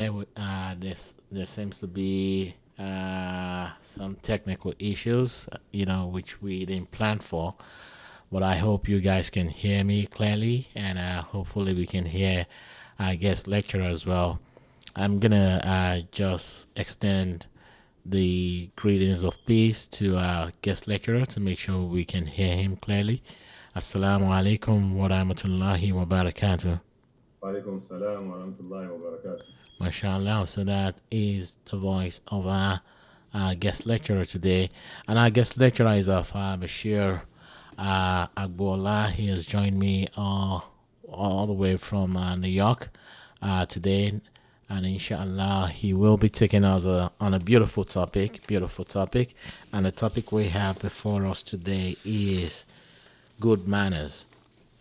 There seems to be some technical issues, which we didn't plan for. But I hope you guys can hear me clearly, and hopefully we can hear our guest lecturer as well. I'm gonna just extend the greetings of peace to our guest lecturer to make sure we can hear him clearly. Assalamu alaikum wa rahmatullahi wa barakatuh. وعليكم السلام ورحمة الله وبركاته. MashaAllah. So that is the voice of our guest lecturer today. And our guest lecturer is of Bashir Agbola. He has joined me all the way from New York today. And inshallah, he will be taking us on a beautiful topic. And the topic we have before us today is good manners,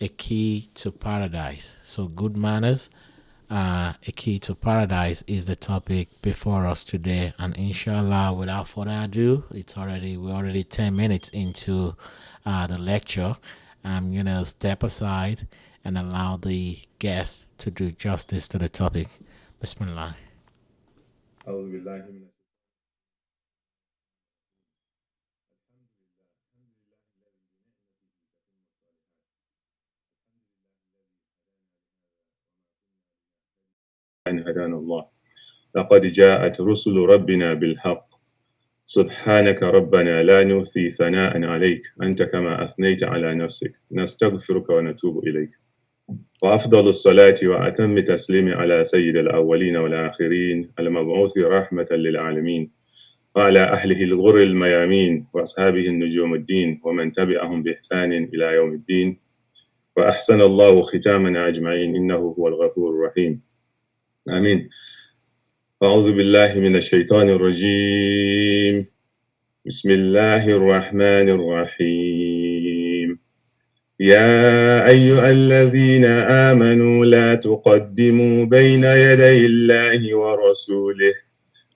a key to paradise. So, good manners, a key to paradise is the topic before us today. And inshallah, without further ado, we're already 10 minutes into the lecture. I'm gonna step aside and allow the guest to do justice to the topic. Bismillah. أعوذ بالله من أن هدانا الله. لقد جاءت رسل ربنا بالحق. سبحانك ربنا لا نثني ثناء عليك أنت كما أثنيت على نفسك. نستغفرك ونتوب إليك. وأفضل الصلاة وأتم تسليم على سيد الأولين والآخرين المبعوث رحمة للعالمين وعلى أهله الغر الميامين وأصحابه النجوم الدين ومن تبعهم بإحسان إلى يوم الدين. وأحسن الله ختامنا أجمعين إنه هو الغفور الرحيم. آمين. أعوذ بالله من الشيطان الرجيم. بسم الله الرحمن الرحيم. يا أيها الذين آمنوا لا تقدموا بين يدي الله ورسوله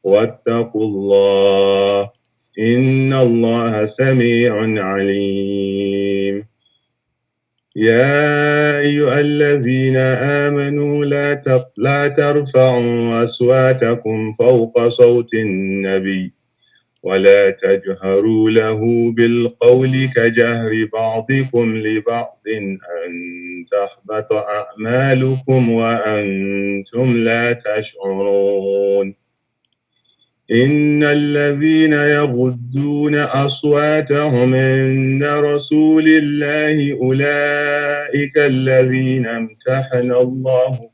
واتقوا الله إن الله سميع عليم. يا أيها الذين آمنوا لا ترفعوا أصواتكم فوق صوت النبي ولا تجهروا له بالقول كجهر بعضكم لبعض أن تحبط أعمالكم وأنتم لا تشعرون. إن الذين يغضون أصواتهم عند رسول الله أولئك الذين امتحن الله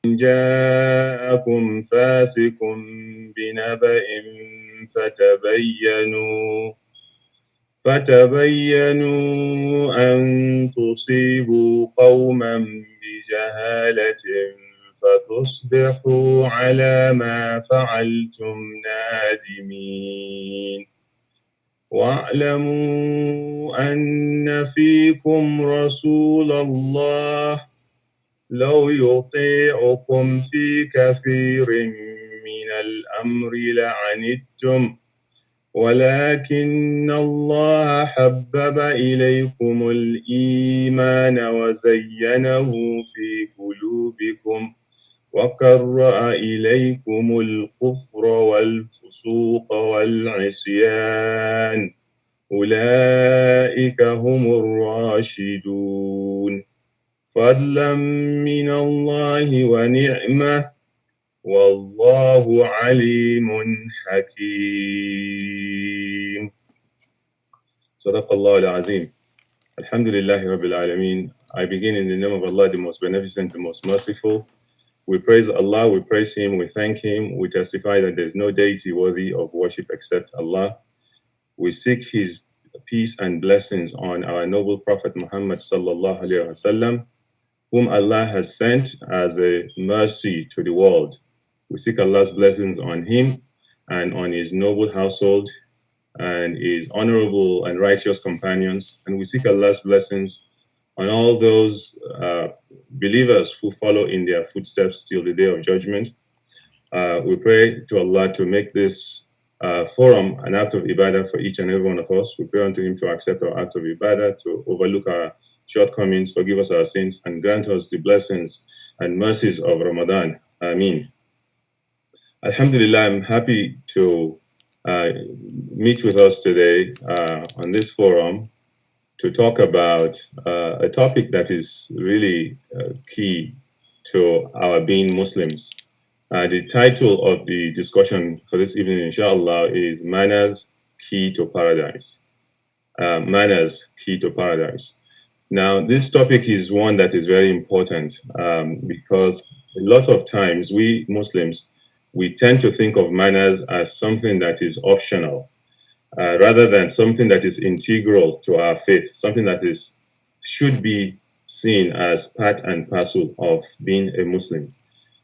إن جاءكم فاسق بنبأ فتبينوا أن تصيبوا قوما بجهالة فتصبحوا على ما فعلتم نادمين. واعلموا أن فيكم رسول الله لو يطيعكم في كثير من الأمر لعنتم ولكن الله حبب إليكم الإيمان وزينه في قلوبكم وكره إليكم الكفر والفسوق والعصيان أولئك هم الراشدون فضلا من الله ونعمة والله عليم حكيم. صدق الله العظيم. الحمد لله رب العالمين. I begin in the name of Allah, the most beneficent, the most merciful. We praise Allah, we praise Him, we thank Him, we testify that there is no deity worthy of worship except Allah. We seek His peace and blessings on our noble Prophet Muhammad sallallahu alaihi wasallam, whom Allah has sent as a mercy to the world. We seek Allah's blessings on him and on his noble household and his honorable and righteous companions. And we seek Allah's blessings on all those believers who follow in their footsteps till the day of judgment. We pray to Allah to make this forum an act of ibadah for each and every one of us. We pray unto him to accept our act of ibadah, to overlook our shortcomings, forgive us our sins, and grant us the blessings and mercies of Ramadan. Ameen. Alhamdulillah, I'm happy to meet with us today on this forum to talk about a topic that is really key to our being Muslims. The title of the discussion for this evening, inshallah, is Manners Key to Paradise. Manners Key to Paradise. Now, this topic is one that is very important because a lot of times we Muslims, we tend to think of manners as something that is optional rather than something that is integral to our faith, something that should be seen as part and parcel of being a Muslim.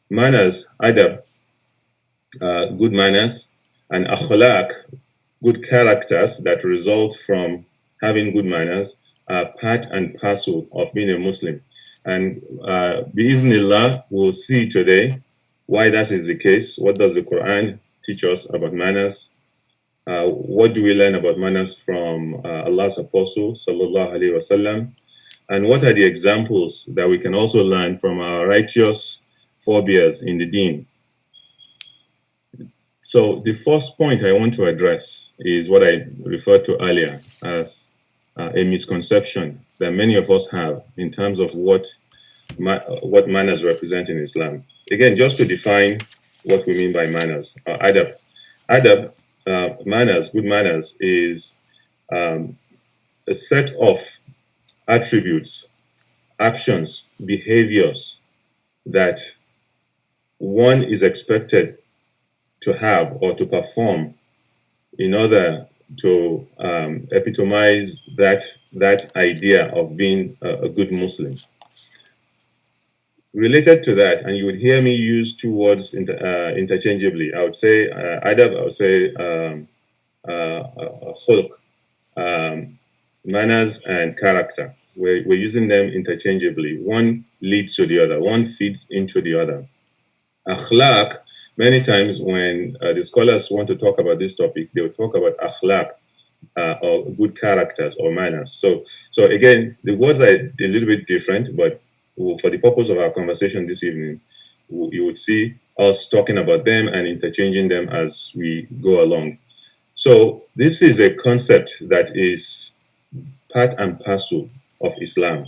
Manners, adab, good manners, and akhlaq, good characters that result from having good manners, are part and parcel of being a Muslim. And bi'idhnillah, we'll see today why that is the case. What does the Quran teach us about manners? What do we learn about manners from Allah's Apostle, sallallahu alaihi wasallam? And what are the examples that we can also learn from our righteous forebears in the deen? So the first point I want to address is what I referred to earlier as a misconception that many of us have in terms of what manners represent in Islam. Again, just to define what we mean by manners, adab. Adab, manners, good manners, is a set of attributes, actions, behaviors that one is expected to have or to perform in order to epitomize that idea of being a good Muslim. Related to that, and you would hear me use two words interchangeably. I would say adab, I would say khulq, manners and character. We're using them interchangeably. One leads to the other. One feeds into the other. Akhlaq, many times when the scholars want to talk about this topic, they will talk about akhlaq, or good characters or manners. So again, the words are a little bit different, but for the purpose of our conversation this evening, you would see us talking about them and interchanging them as we go along. So this is a concept that is part and parcel of Islam.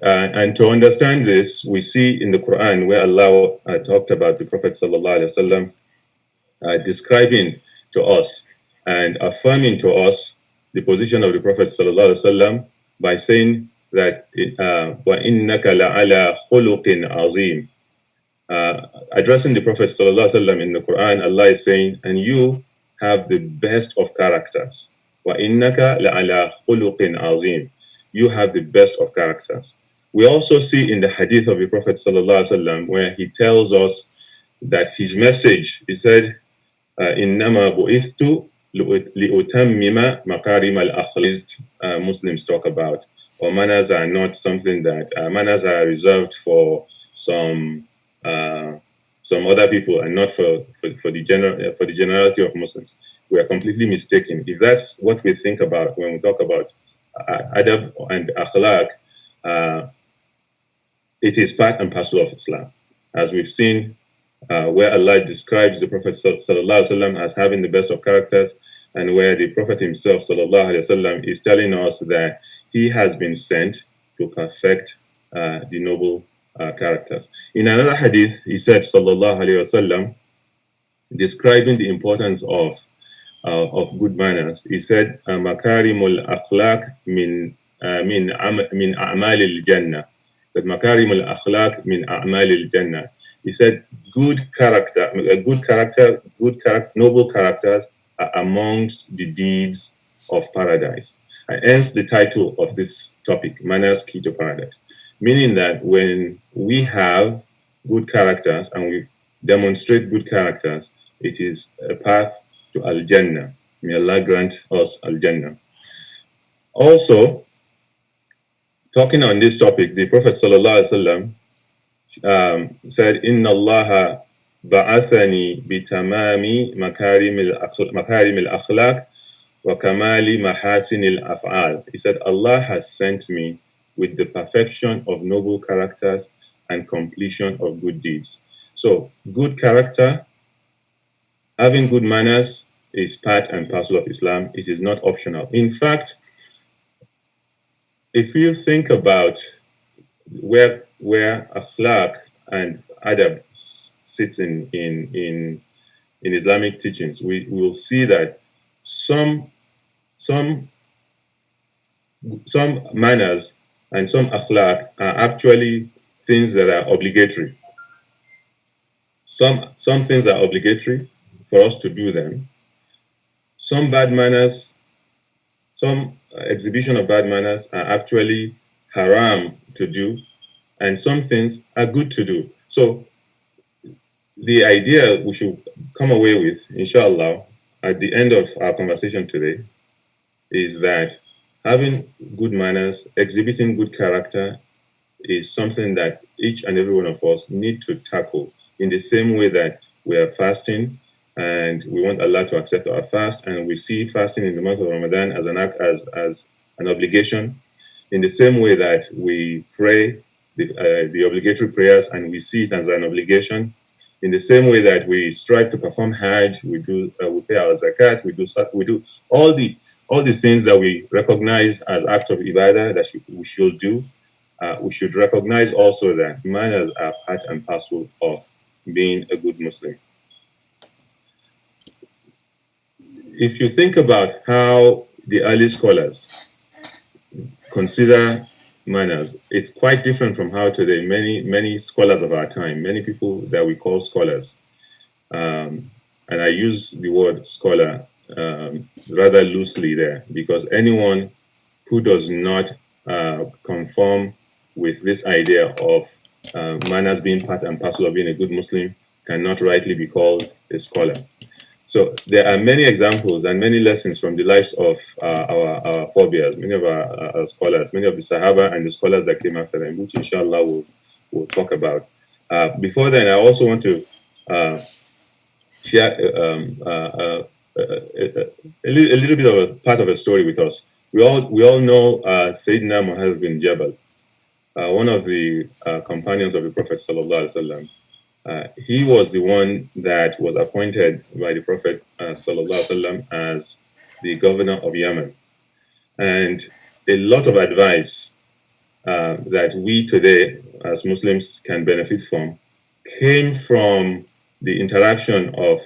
And to understand this, we see in the Quran where Allah talked about the Prophet ﷺ describing to us and affirming to us the position of the Prophet ﷺ by saying that وَإِنَّكَ لَعَلَى خُلُقٍ عَظِيمٍ. Addressing the Prophet ﷺ in the Quran, Allah is saying, and you have the best of characters. وَإِنَّكَ لَعَلَى خُلُقٍ عَظِيمٍ. You have the best of characters. We also see in the hadith of the Prophet ﷺ where he tells us that his message, he said, إِنَّمَا بُعِثْتُ لِأُتَمِّمَ مَكَارِمَ الْأَخْلَاقِ. Muslims talk about, or manners are not something that, manners are reserved for some other people and not for the generality of Muslims. We are completely mistaken. If that's what we think about when we talk about adab and akhlaq, it is part and parcel of Islam. As we've seen, where Allah describes the Prophet ﷺ as having the best of characters, and where the Prophet himself ﷺ is telling us that he has been sent to perfect the noble characters. In another hadith, he said, ﷺ, describing the importance of good manners, he said, "Makarimul akhlaq min a'mal al-jannah." That makarimul akhlaq min a'mal al-jannah. He said, noble characters are amongst the deeds of paradise. Hence the title of this topic, Manners Key to Paradise, meaning that when we have good characters and we demonstrate good characters, it is a path to Al-Jannah. May Allah grant us Al-Jannah. Also, talking on this topic, the Prophet ﷺ said, Inna Allah ba'athani bitamami makarim al-akhlaq wa kamali mahasin al-af'al. He said, Allah has sent me with the perfection of noble characters and completion of good deeds. So, good character, having good manners is part and parcel of Islam. It is not optional. In fact, if you think about where akhlaq and adab sits in Islamic teachings, we will see that some manners and some akhlaq are actually things that are obligatory. Some things are obligatory for us to do them. Some bad manners, some exhibition of bad manners are actually haram to do, and some things are good to do. So the idea we should come away with, inshallah, at the end of our conversation today, is that having good manners, exhibiting good character, is something that each and every one of us need to tackle in the same way that we are fasting and we want Allah to accept our fast, and we see fasting in the month of Ramadan as an act, as an obligation, in the same way that we pray the obligatory prayers and we see it as an obligation, in the same way that we strive to perform Hajj, we pay our zakat, we do all the things that we recognize as acts of ibadah that we should do. We should recognize also that manners are part and parcel of being a good Muslim. If you think about how the early scholars consider manners, it's quite different from how today many scholars of our time, many people that we call scholars, and I use the word scholar rather loosely there, because anyone who does not conform with this idea of manners being part and parcel of being a good Muslim cannot rightly be called a scholar. So there are many examples and many lessons from the lives of our forebears, many of our scholars, many of the Sahaba and the scholars that came after them, which inshallah we'll talk about. Before then, I also want to share a little bit of a part of a story with us. We all know Sayyidina Mu'adh bin Jabal, one of the companions of the Prophet sallallahu alaihi wasallam. He was the one that was appointed by the Prophet sallallahu alaihi wasallam as the governor of Yemen, and a lot of advice that we today as Muslims can benefit from came from the interaction of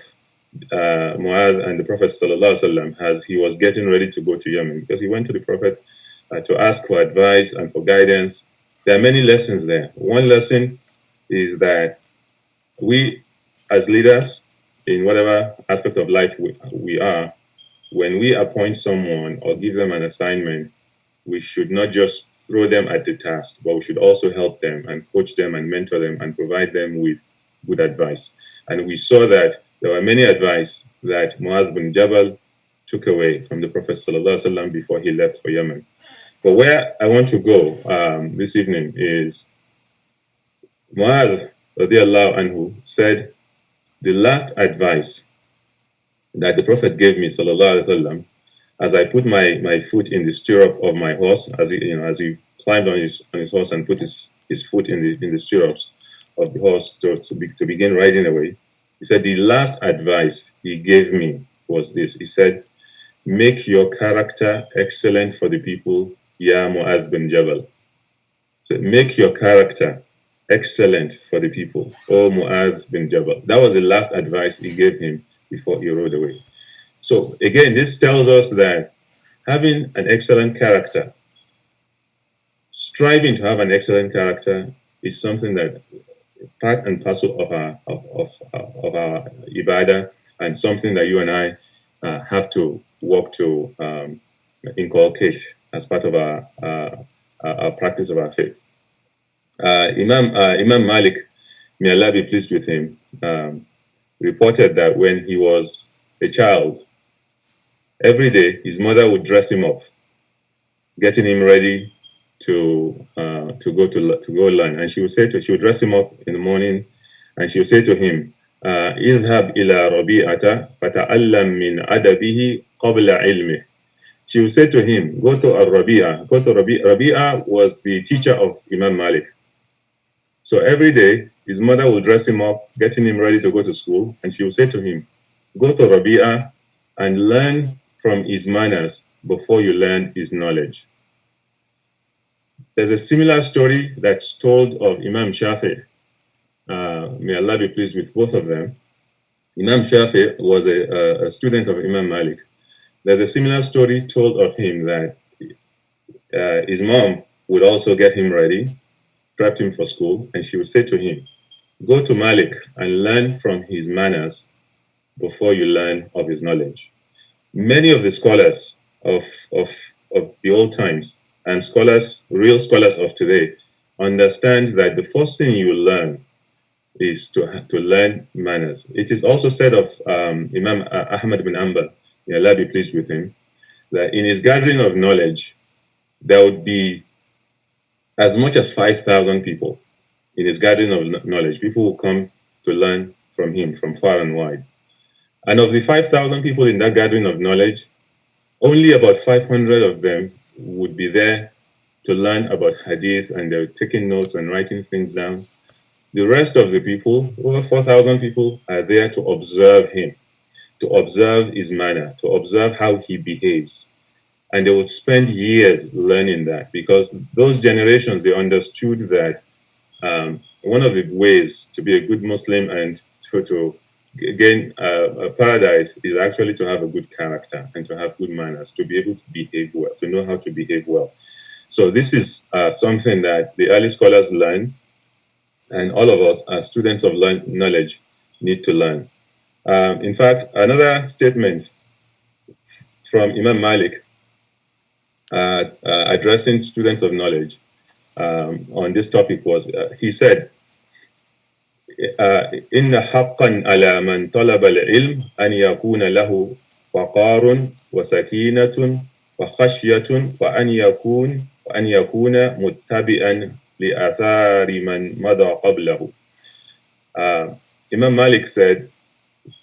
Mu'adh and the Prophet sallallahu alaihi wasallam as he was getting ready to go to Yemen, because he went to the Prophet to ask for advice and for guidance. There are many lessons there. One lesson is that we, as leaders, in whatever aspect of life we are, when we appoint someone or give them an assignment, we should not just throw them at the task, but we should also help them and coach them and mentor them and provide them with good advice. And we saw that there were many advice that Mu'adh bin Jabal took away from the Prophet ﷺ before he left for Yemen. But where I want to go this evening is Mu'adh radiallahu anhu said, the last advice that the Prophet gave me sallallahu alaihi wasallam, as I put my foot in the stirrup of my horse, as he climbed on his horse and put his foot in the stirrups of the horse to begin riding away, he said the last advice he gave me was this. He said, make your character excellent for the people, ya Mu'adh bin Jabal. So make your character excellent for the people, O Mu'adh bin Jabal. That was the last advice he gave him before he rode away. So again, this tells us that having an excellent character, striving to have an excellent character, is something that part and parcel of our ibadah, and something that you and I have to work to inculcate as part of our practice of our faith. Imam Malik, may Allah be pleased with him, reported that when he was a child, every day his mother would dress him up, getting him ready to go learn. And she would dress him up in the morning, and she would say to him, "Idhab ila Rabi'ata fata'allam min adabihi qabla ilmih." She would say to him, "Go to Rabi'a." Go to Rabi'a. Rabi'a was the teacher of Imam Malik. So every day, his mother would dress him up, getting him ready to go to school, and she would say to him, "Go to Rabi'a and learn from his manners before you learn his knowledge." There's a similar story that's told of Imam Shafi. May Allah be pleased with both of them. Imam Shafi was a student of Imam Malik. There's a similar story told of him that his mom would also get him ready, prepped him for school, and she would say to him, "Go to Malik and learn from his manners before you learn of his knowledge." Many of the scholars of the old times and real scholars of today, understand that the first thing you learn is to learn manners. It is also said of Imam Ahmad bin Hanbal, may Allah be pleased with him, that in his gathering of knowledge, there would be as much as 5,000 people in his gathering of knowledge. People will come to learn from him from far and wide. And of the 5,000 people in that gathering of knowledge, only about 500 of them would be there to learn about hadith, and they're taking notes and writing things down. The rest of the people, over 4,000 people, are there to observe him, to observe his manner, to observe how he behaves. And they would spend years learning that, because those generations, they understood that one of the ways to be a good Muslim and to gain a paradise is actually to have a good character and to have good manners, to be able to behave well, to know how to behave well. So this is something that the early scholars learn, and all of us as students of knowledge need to learn. In fact, another statement from Imam Malik addressing students of knowledge on this topic was, he said, إن حقا على من طلب العلم أن يكون له وقار وسكينة وخشية وأن يكون متبعا لآثار من مضى قبله. Imam Malik said,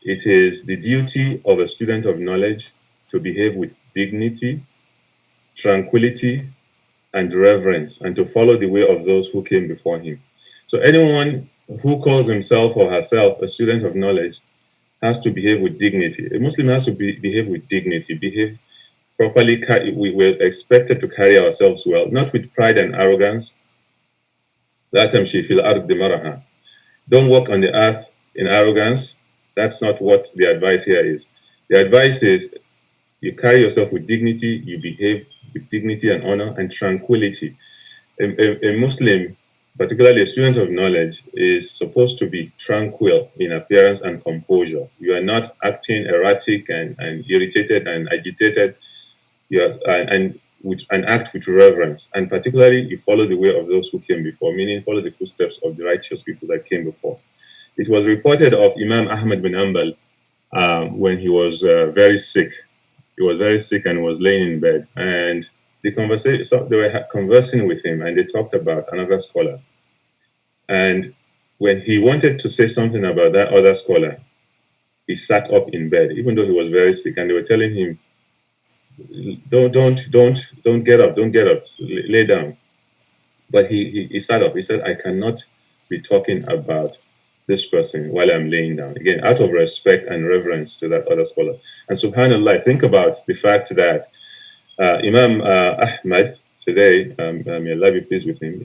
it is the duty of a student of knowledge to behave with dignity, tranquility, and reverence, and to follow the way of those who came before him. So anyone who calls himself or herself a student of knowledge has to behave with dignity. A Muslim has to behave with dignity, behave properly. We're expected to carry ourselves well, not with pride and arrogance. La tamshi fil ardi maraha. Don't walk on the earth in arrogance. That's not what the advice here is. The advice is you carry yourself with dignity, you behave with dignity and honor and tranquility. A Muslim, particularly a student of knowledge, is supposed to be tranquil in appearance and composure. You are not acting erratic and irritated and agitated. You are, and act with reverence. And particularly, you follow the way of those who came before, meaning follow the footsteps of the righteous people that came before. It was reported of Imam Ahmad bin Hanbal when he was very sick. He was very sick and was laying in bed. And they were conversing with him, and they talked about another scholar. And when he wanted to say something about that other scholar, he sat up in bed, even though he was very sick. And they were telling him, don't get up, lay down. But he sat up. He said, I cannot be talking about this person while I'm laying down. Again, out of respect and reverence to that other scholar. And subhanAllah, think about the fact that Imam Ahmad today, may Allah be pleased with him,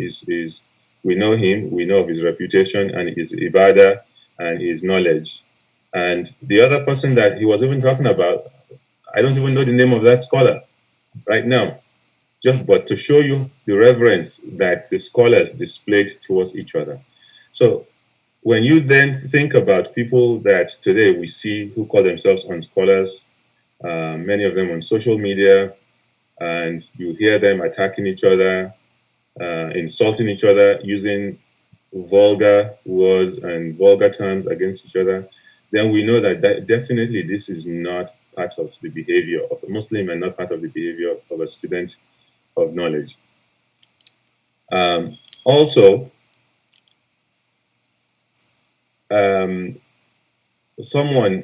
we know him, we know of his reputation and his ibadah and his knowledge. And the other person that he was even talking about, I don't even know the name of that scholar right now. But to show you the reverence that the scholars displayed towards each other. So when you then think about people that today we see who call themselves scholars, many of them on social media, and you hear them attacking each other, insulting each other, using vulgar words and vulgar terms against each other, then we know that definitely this is not part of the behavior of a Muslim and not part of the behavior of a student of knowledge. Also, someone,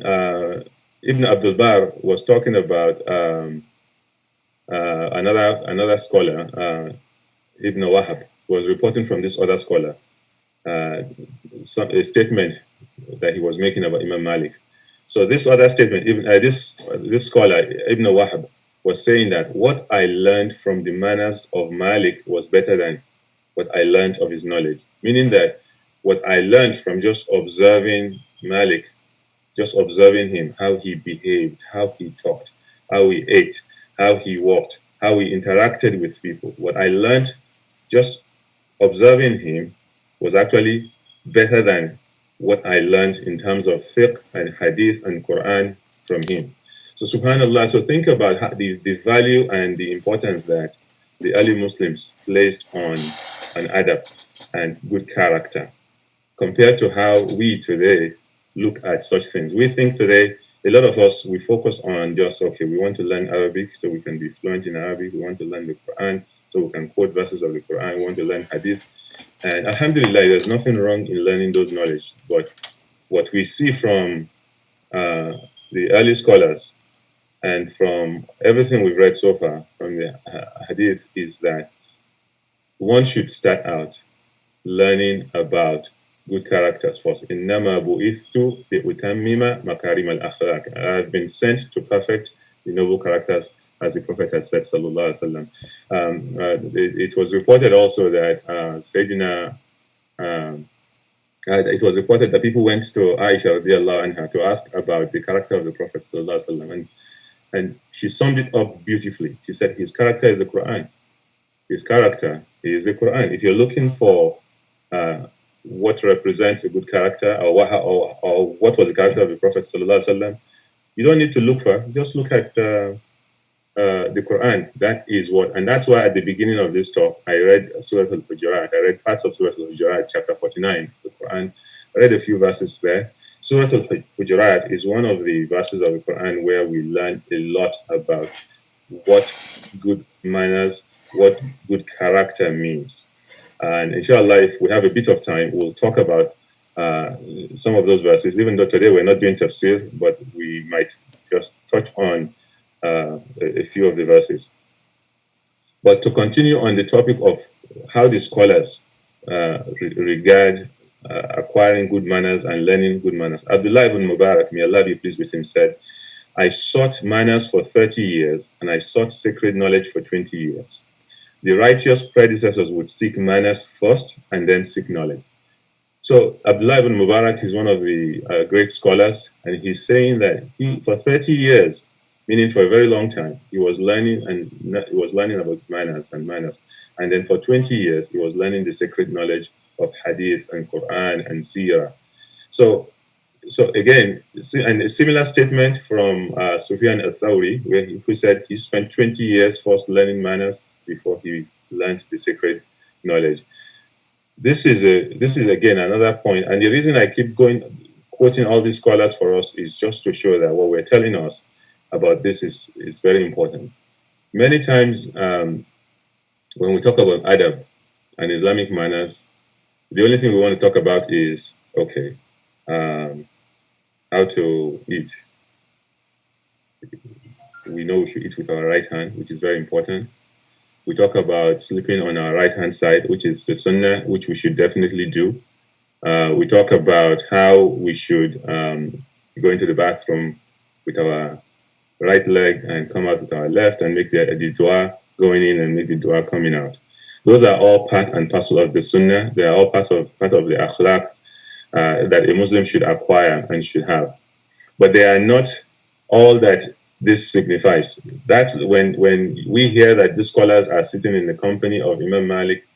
Ibn Abdul Bar, was talking about another scholar, Ibn Wahab, was reporting from this other scholar a statement that he was making about Imam Malik. So this other statement, this scholar Ibn Wahab was saying that what I learned from the manners of Malik was better than what I learned of his knowledge. Meaning that what I learned from just observing Malik, just observing him, how he behaved, how he talked, how he ate, how he walked, how he interacted with people. What I learned just observing him was actually better than what I learned in terms of fiqh and hadith and Quran from him. So subhanAllah, so think about how the value and the importance that the early Muslims placed on adab and good character compared to how we today look at such things. We think today, a lot of us, we focus on just, okay, we want to learn Arabic so we can be fluent in Arabic. We want to learn the Quran so we can quote verses of the Quran. We want to learn hadith. And alhamdulillah, there's nothing wrong in learning those knowledge. But what we see from the early scholars and from everything we've read so far from the hadith is that one should start out learning about good characters first. Innama bu'ithtu bi'utammima makarim al-akhlaq. I've been sent to perfect the noble characters, as the Prophet has said, sallallahu alaihi wasallam. It was reported also that it was reported that people went to Aisha radiallahu anha to ask about the character of the Prophet sallallahu alaihi wasallam, and she summed it up beautifully. She said, his character is the Quran. His character is the Quran. If you're looking for what represents a good character, or what was the character of the Prophet sallallahu alaihi wasallam, you don't need to look for. Just look at the Quran. That is what, and that's why at the beginning of this talk, I read Surah Al-Hujurat. I read parts of Surah Al-Hujurat, chapter 49, the Quran. I read a few verses there. Surah Al-Hujurat is one of the verses of the Quran where we learn a lot about what good manners, what good character means. And inshallah, if we have a bit of time, we'll talk about some of those verses, even though today we're not doing tafsir, but we might just touch on a few of the verses. But to continue on the topic of how the scholars regard acquiring good manners and learning good manners, Abdullah ibn Mubarak, may Allah be pleased with him, said, I sought manners for 30 years and I sought sacred knowledge for 20 years. The righteous predecessors would seek manners first and then seek knowledge. So Abdullah ibn Mubarak is one of the great scholars, and he's saying that for 30 years, meaning for a very long time, he was learning about manners, and then for 20 years he was learning the sacred knowledge of hadith and Quran and seerah. So again, and a similar statement from Sufyan al-Thawri, who said he spent 20 years first learning manners before he learned the sacred knowledge. This is again another point, and the reason I keep quoting all these scholars for us is just to show that what we're telling us about this is very important. Many times when we talk about adab and Islamic manners, the only thing we want to talk about is how to eat. We know we should eat with our right hand, which is very important. We talk about sleeping on our right-hand side, which is the sunnah, which we should definitely do. We talk about how we should go into the bathroom with our right leg and come out with our left and make the dua going in and make the dua coming out. Those are all part and parcel of the sunnah. They are all part of the akhlaq that a Muslim should acquire and should have. But they are not all that this signifies. That's when we hear that these scholars are sitting in the company of Imam Malik,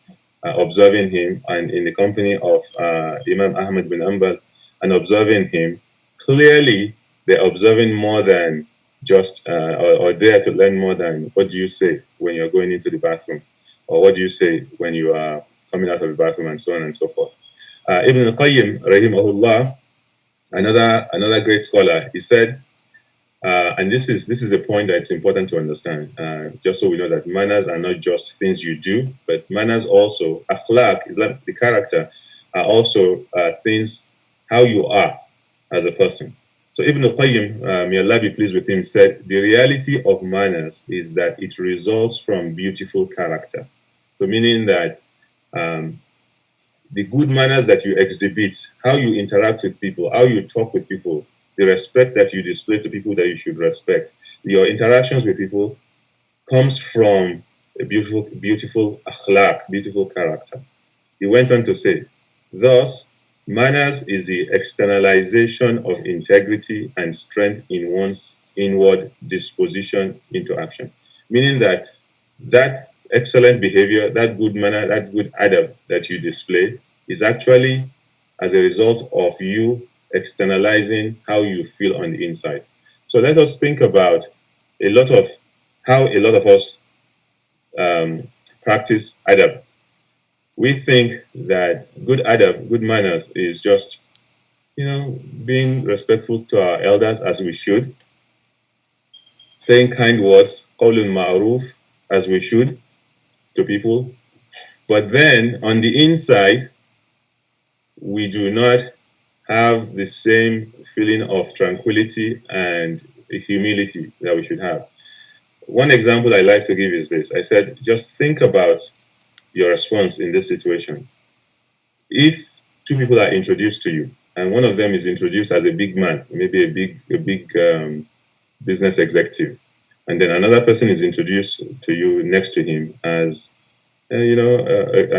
observing him, and in the company of Imam Ahmad bin Hanbal and observing him, clearly they're observing more than just or there to learn more than what do you say when you're going into the bathroom, or what do you say when you are coming out of the bathroom, and so on and so forth. Ibn al-Qayyim, rahimahullah, another great scholar, he said, and this is a point that's important to understand, just so we know that manners are not just things you do, but manners also, akhlaq, is like the character, are also things, how you are as a person. So Ibn al-Qayyim, may Allah be pleased with him, said, the reality of manners is that it results from beautiful character. So meaning that the good manners that you exhibit, how you interact with people, how you talk with people, the respect that you display to people that you should respect, your interactions with people comes from a beautiful akhlaq, beautiful character. He went on to say, thus, manners is the externalization of integrity and strength in one's inward disposition into action. Meaning that excellent behavior, that good manner, that good adab that you display is actually as a result of you externalizing how you feel on the inside. So let us think about how a lot of us practice adab. We think that good adab, good manners is just, being respectful to our elders as we should, saying kind words, qawlun ma'ruf, as we should to people. But then on the inside, we do not have the same feeling of tranquility and humility that we should have. One example I like to give is this. I said, just think about your response in this situation. If two people are introduced to you, and one of them is introduced as a big man, maybe a big business executive, and then another person is introduced to you next to him as an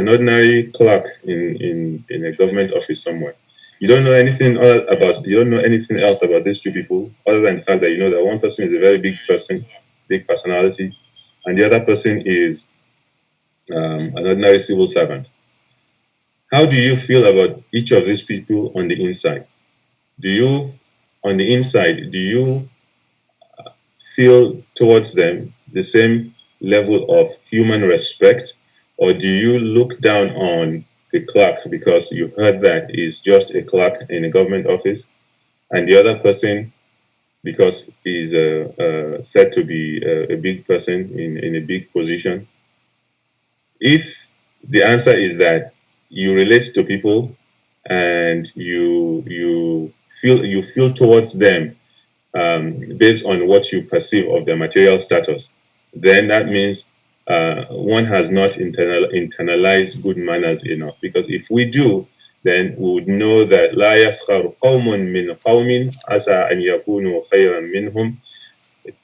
ordinary clerk in a government office somewhere. You don't know anything else about these two people other than the fact that you know that one person is a very big person, big personality, and the other person is an ordinary civil servant. How do you feel about each of these people on the inside? On the inside, do you feel towards them the same level of human respect, or do you look down on the clerk because you heard that he's just a clerk in a government office, and the other person because he's said to be a big person in a big position? If the answer is that you relate to people and you feel towards them based on what you perceive of their material status, then that means one has not internalized good manners enough. Because if we do, then we would know that لا يسخر قوم من قوم عسى أن يكونوا خيرا منهم.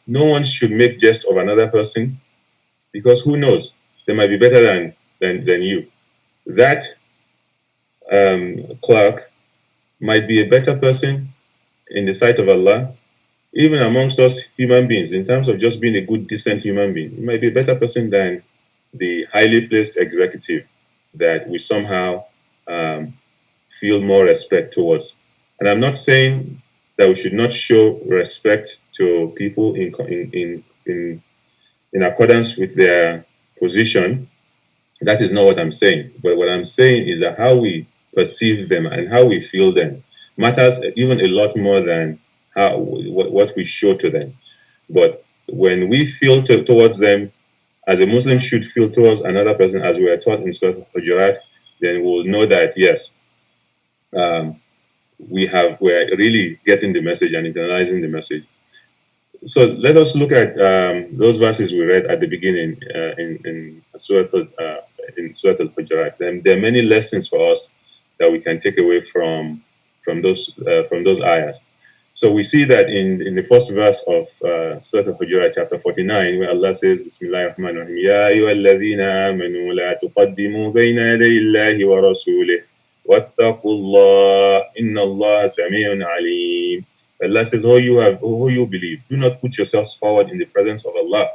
No one should make jest of another person, because who knows, they might be better than you. That clerk might be a better person in the sight of Allah, even amongst us human beings, in terms of just being a good, decent human being. He might be a better person than the highly placed executive that we somehow feel more respect towards. And I'm not saying that we should not show respect to people in accordance with their position. That is not what I'm saying. But what I'm saying is that how we perceive them and how we feel them matters even a lot more than what we show to them. But when we feel towards them, as a Muslim should feel towards another person, as we are taught in Surah Al-Hujurat, then we'll know that yes, we're really getting the message and internalizing the message. So let us look at those verses we read at the beginning in Surah Al-Hujurat. There are many lessons for us that we can take away from those ayahs. So we see that in the first verse of Surah Al-Hujurat, chapter 49, where Allah says, Bismillahir Rahmanir Rahim, Ya ayyuhalladhina amanu la tuqaddimu bayna yaday Allahi wa rasulih wattaqullah inna Allah sami'un alim. Allah says, oh you believe, do not put yourselves forward in the presence of Allah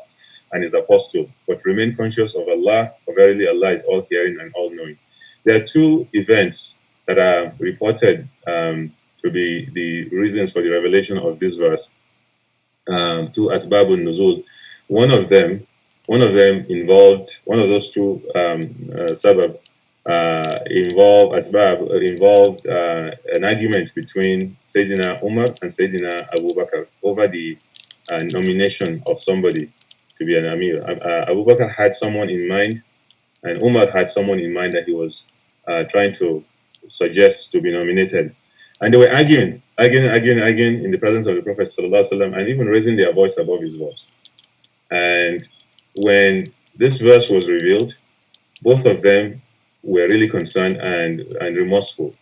and His apostle, but remain conscious of Allah, for verily Allah is all hearing and all knowing. There are two events that are reported to be the reasons for the revelation of this verse. two asbabun nuzul. One of them, one of them involved one of those two sabab involved asbab involved an argument between Sayyidina Umar and Sayyidina Abu Bakr over the nomination of somebody to be an Amir. Abu Bakr had someone in mind, and Umar had someone in mind that he was trying to suggest to be nominated. And they were arguing in the presence of the Prophet ﷺ, and even raising their voice above his voice. And when this verse was revealed, both of them were really concerned and remorseful.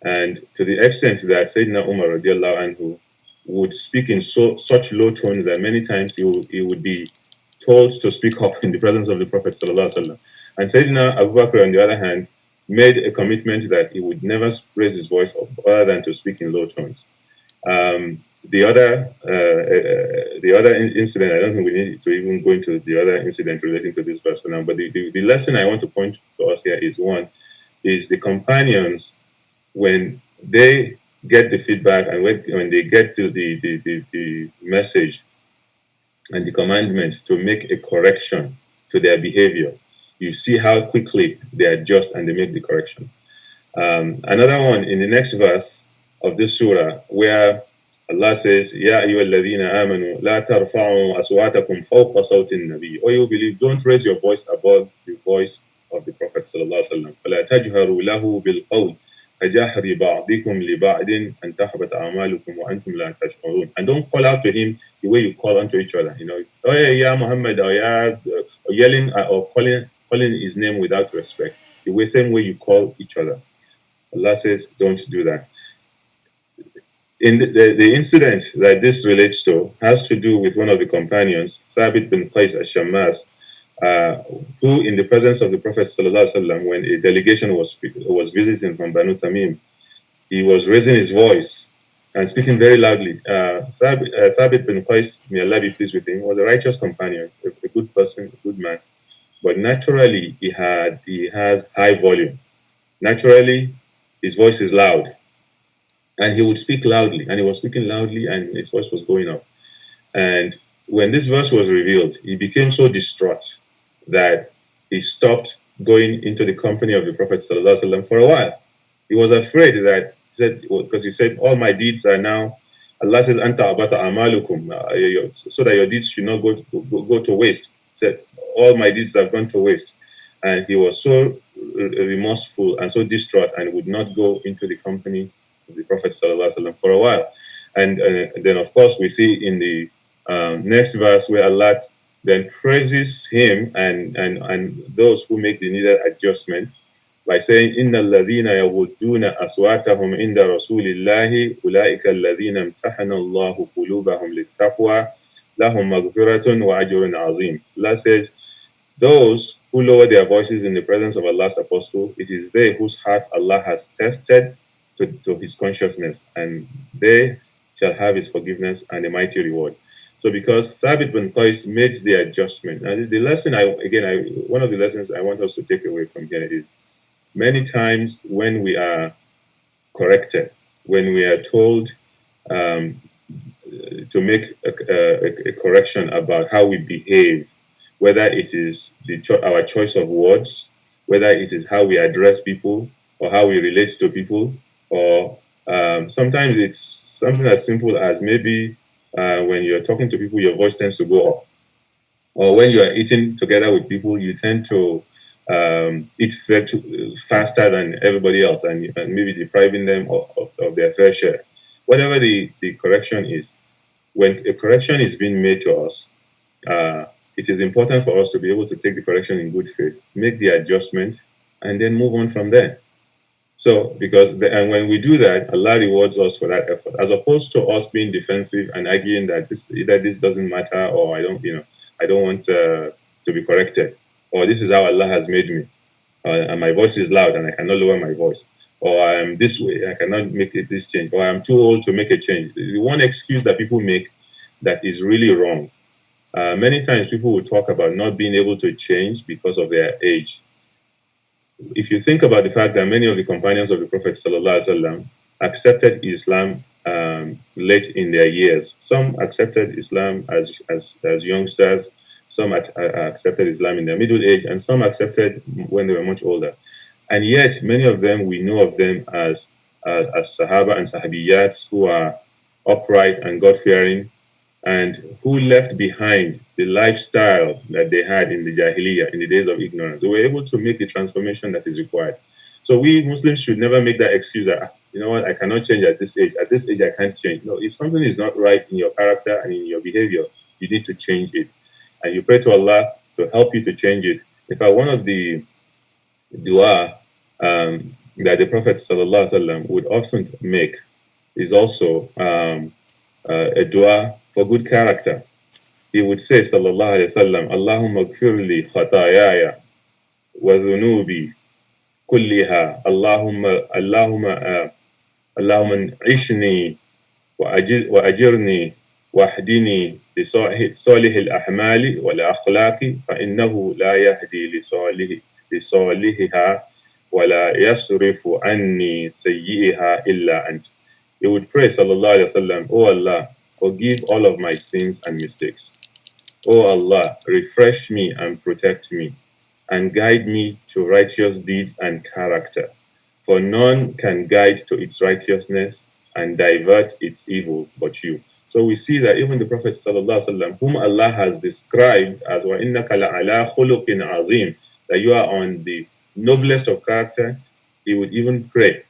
And to the extent that Sayyidina Umar radiallahu anhu would speak in such low tones that many times he would be told to speak up in the presence of the Prophet ﷺ. And Sayyidina Abu Bakr, on the other hand, made a commitment that he would never raise his voice up other than to speak in low tones. The other incident, I don't think we need to even go into the other incident relating to this verse for now, but the lesson I want to point to us here is one, is the companions, when they get the feedback and when they get to the message and the commandment to make a correction to their behavior, you see how quickly they adjust and they make the correction. Another one in the next verse of this surah, where Allah says, Ya ayyuhalladhina amanu, la tarfa'u aswatakum fawqa sawti an-nabi. O you believe, don't raise your voice above the voice of the Prophet sallallahu alaihi wasallam. فلا تجهروا له بالقول كجهر بعضكم لبعض أن تحبط أعمالكم وأنتم لا تشعرون. And don't call out to him the way you call unto each other. You know, oh yeah, yeah, Muhammad, or yeah, or yelling or calling his name without respect. The same way you call each other. Allah says, don't do that. In the incident that this relates to has to do with one of the companions, Thabit bin Qais al-Shammas, who, in the presence of the Prophet ﷺ, when a delegation was visiting from Banu Tamim, he was raising his voice and speaking very loudly. Thabit bin Qais, may Allah be pleased with him, was a righteous companion, a good person, a good man. But naturally, he has high volume. Naturally, his voice is loud. And he would speak loudly, and he was speaking loudly, and his voice was going up. And when this verse was revealed, he became so distraught that he stopped going into the company of the Prophet ﷺ for a while. He was afraid that, because he said, all my deeds are now, Allah says, Anta abata amalukum, so that your deeds should not go to waste. He said, all my deeds have gone to waste. And he was so remorseful and so distraught and would not go into the company of the Prophet ﷺ for a while. And then, of course, we see in the next verse where Allah then praises him and those who make the needed adjustment by saying, Inna alladhina yaghuduna aswatahum inda rasulillahi ulaika alladhina imtahana Allahu qulubahum littaqwa lahum maghfiratun wa ajrun azim. Allah says, those who lower their voices in the presence of Allah's apostle, it is they whose hearts Allah has tested to his consciousness, and they shall have his forgiveness and a mighty reward. So because Thabit bin Qais made the adjustment, and the lesson, one of the lessons I want us to take away from here is, many times when we are corrected, when we are told to make a correction about how we behave, whether it is our choice of words, whether it is how we address people or how we relate to people, or sometimes it's something as simple as maybe when you're talking to people, your voice tends to go up. Or when you are eating together with people, you tend to eat faster than everybody else, and maybe depriving them of their fair share. Whatever the correction is, when a correction is being made to us, it is important for us to be able to take the correction in good faith, make the adjustment, and then move on from there. So, and when we do that, Allah rewards us for that effort, as opposed to us being defensive and arguing that either this doesn't matter, or I don't want to be corrected, or this is how Allah has made me, and my voice is loud and I cannot lower my voice, or I am this way, I cannot make this change, or I am too old to make a change. The one excuse that people make that is really wrong. Many times people will talk about not being able to change because of their age. If you think about the fact that many of the companions of the Prophet ﷺ accepted Islam late in their years. Some accepted Islam as youngsters, some accepted Islam in their middle age, and some accepted when they were much older. And yet, many of them, we know of them as Sahaba and Sahabiyats who are upright and God-fearing, and who left behind the lifestyle that they had in the Jahiliyyah, in the days of ignorance. They were able to make the transformation that is required. So we Muslims should never make that excuse that, you know what, I cannot change at this age. At this age, I can't change. No, if something is not right in your character and in your behavior, you need to change it. And you pray to Allah to help you to change it. In fact, one of the dua that the Prophet ﷺ would often make is also a dua for good character. He would say, sallallahu alayhi wasallam, Allahumma gfirli khatayaya wa dhunubi kulliha, Allahumma ishni wa ajirni واهدني لصالح الأحمال والأخلاق فإنه لا يهدي لصالحها ولا يصرف عني سيئها إلا أنت. He would pray, sallallahu alayhi wasallam, Oh Allah, forgive all of my sins and mistakes. Oh Allah, refresh me and protect me, and guide me to righteous deeds and character. For none can guide to its righteousness and divert its evil but you. So we see that even the Prophet ﷺ, whom Allah has described as وَإِنَّكَ لَعَلَىٰ خُلُقٍ عَظِيمٍ, that you are on the noblest of character, he would even pray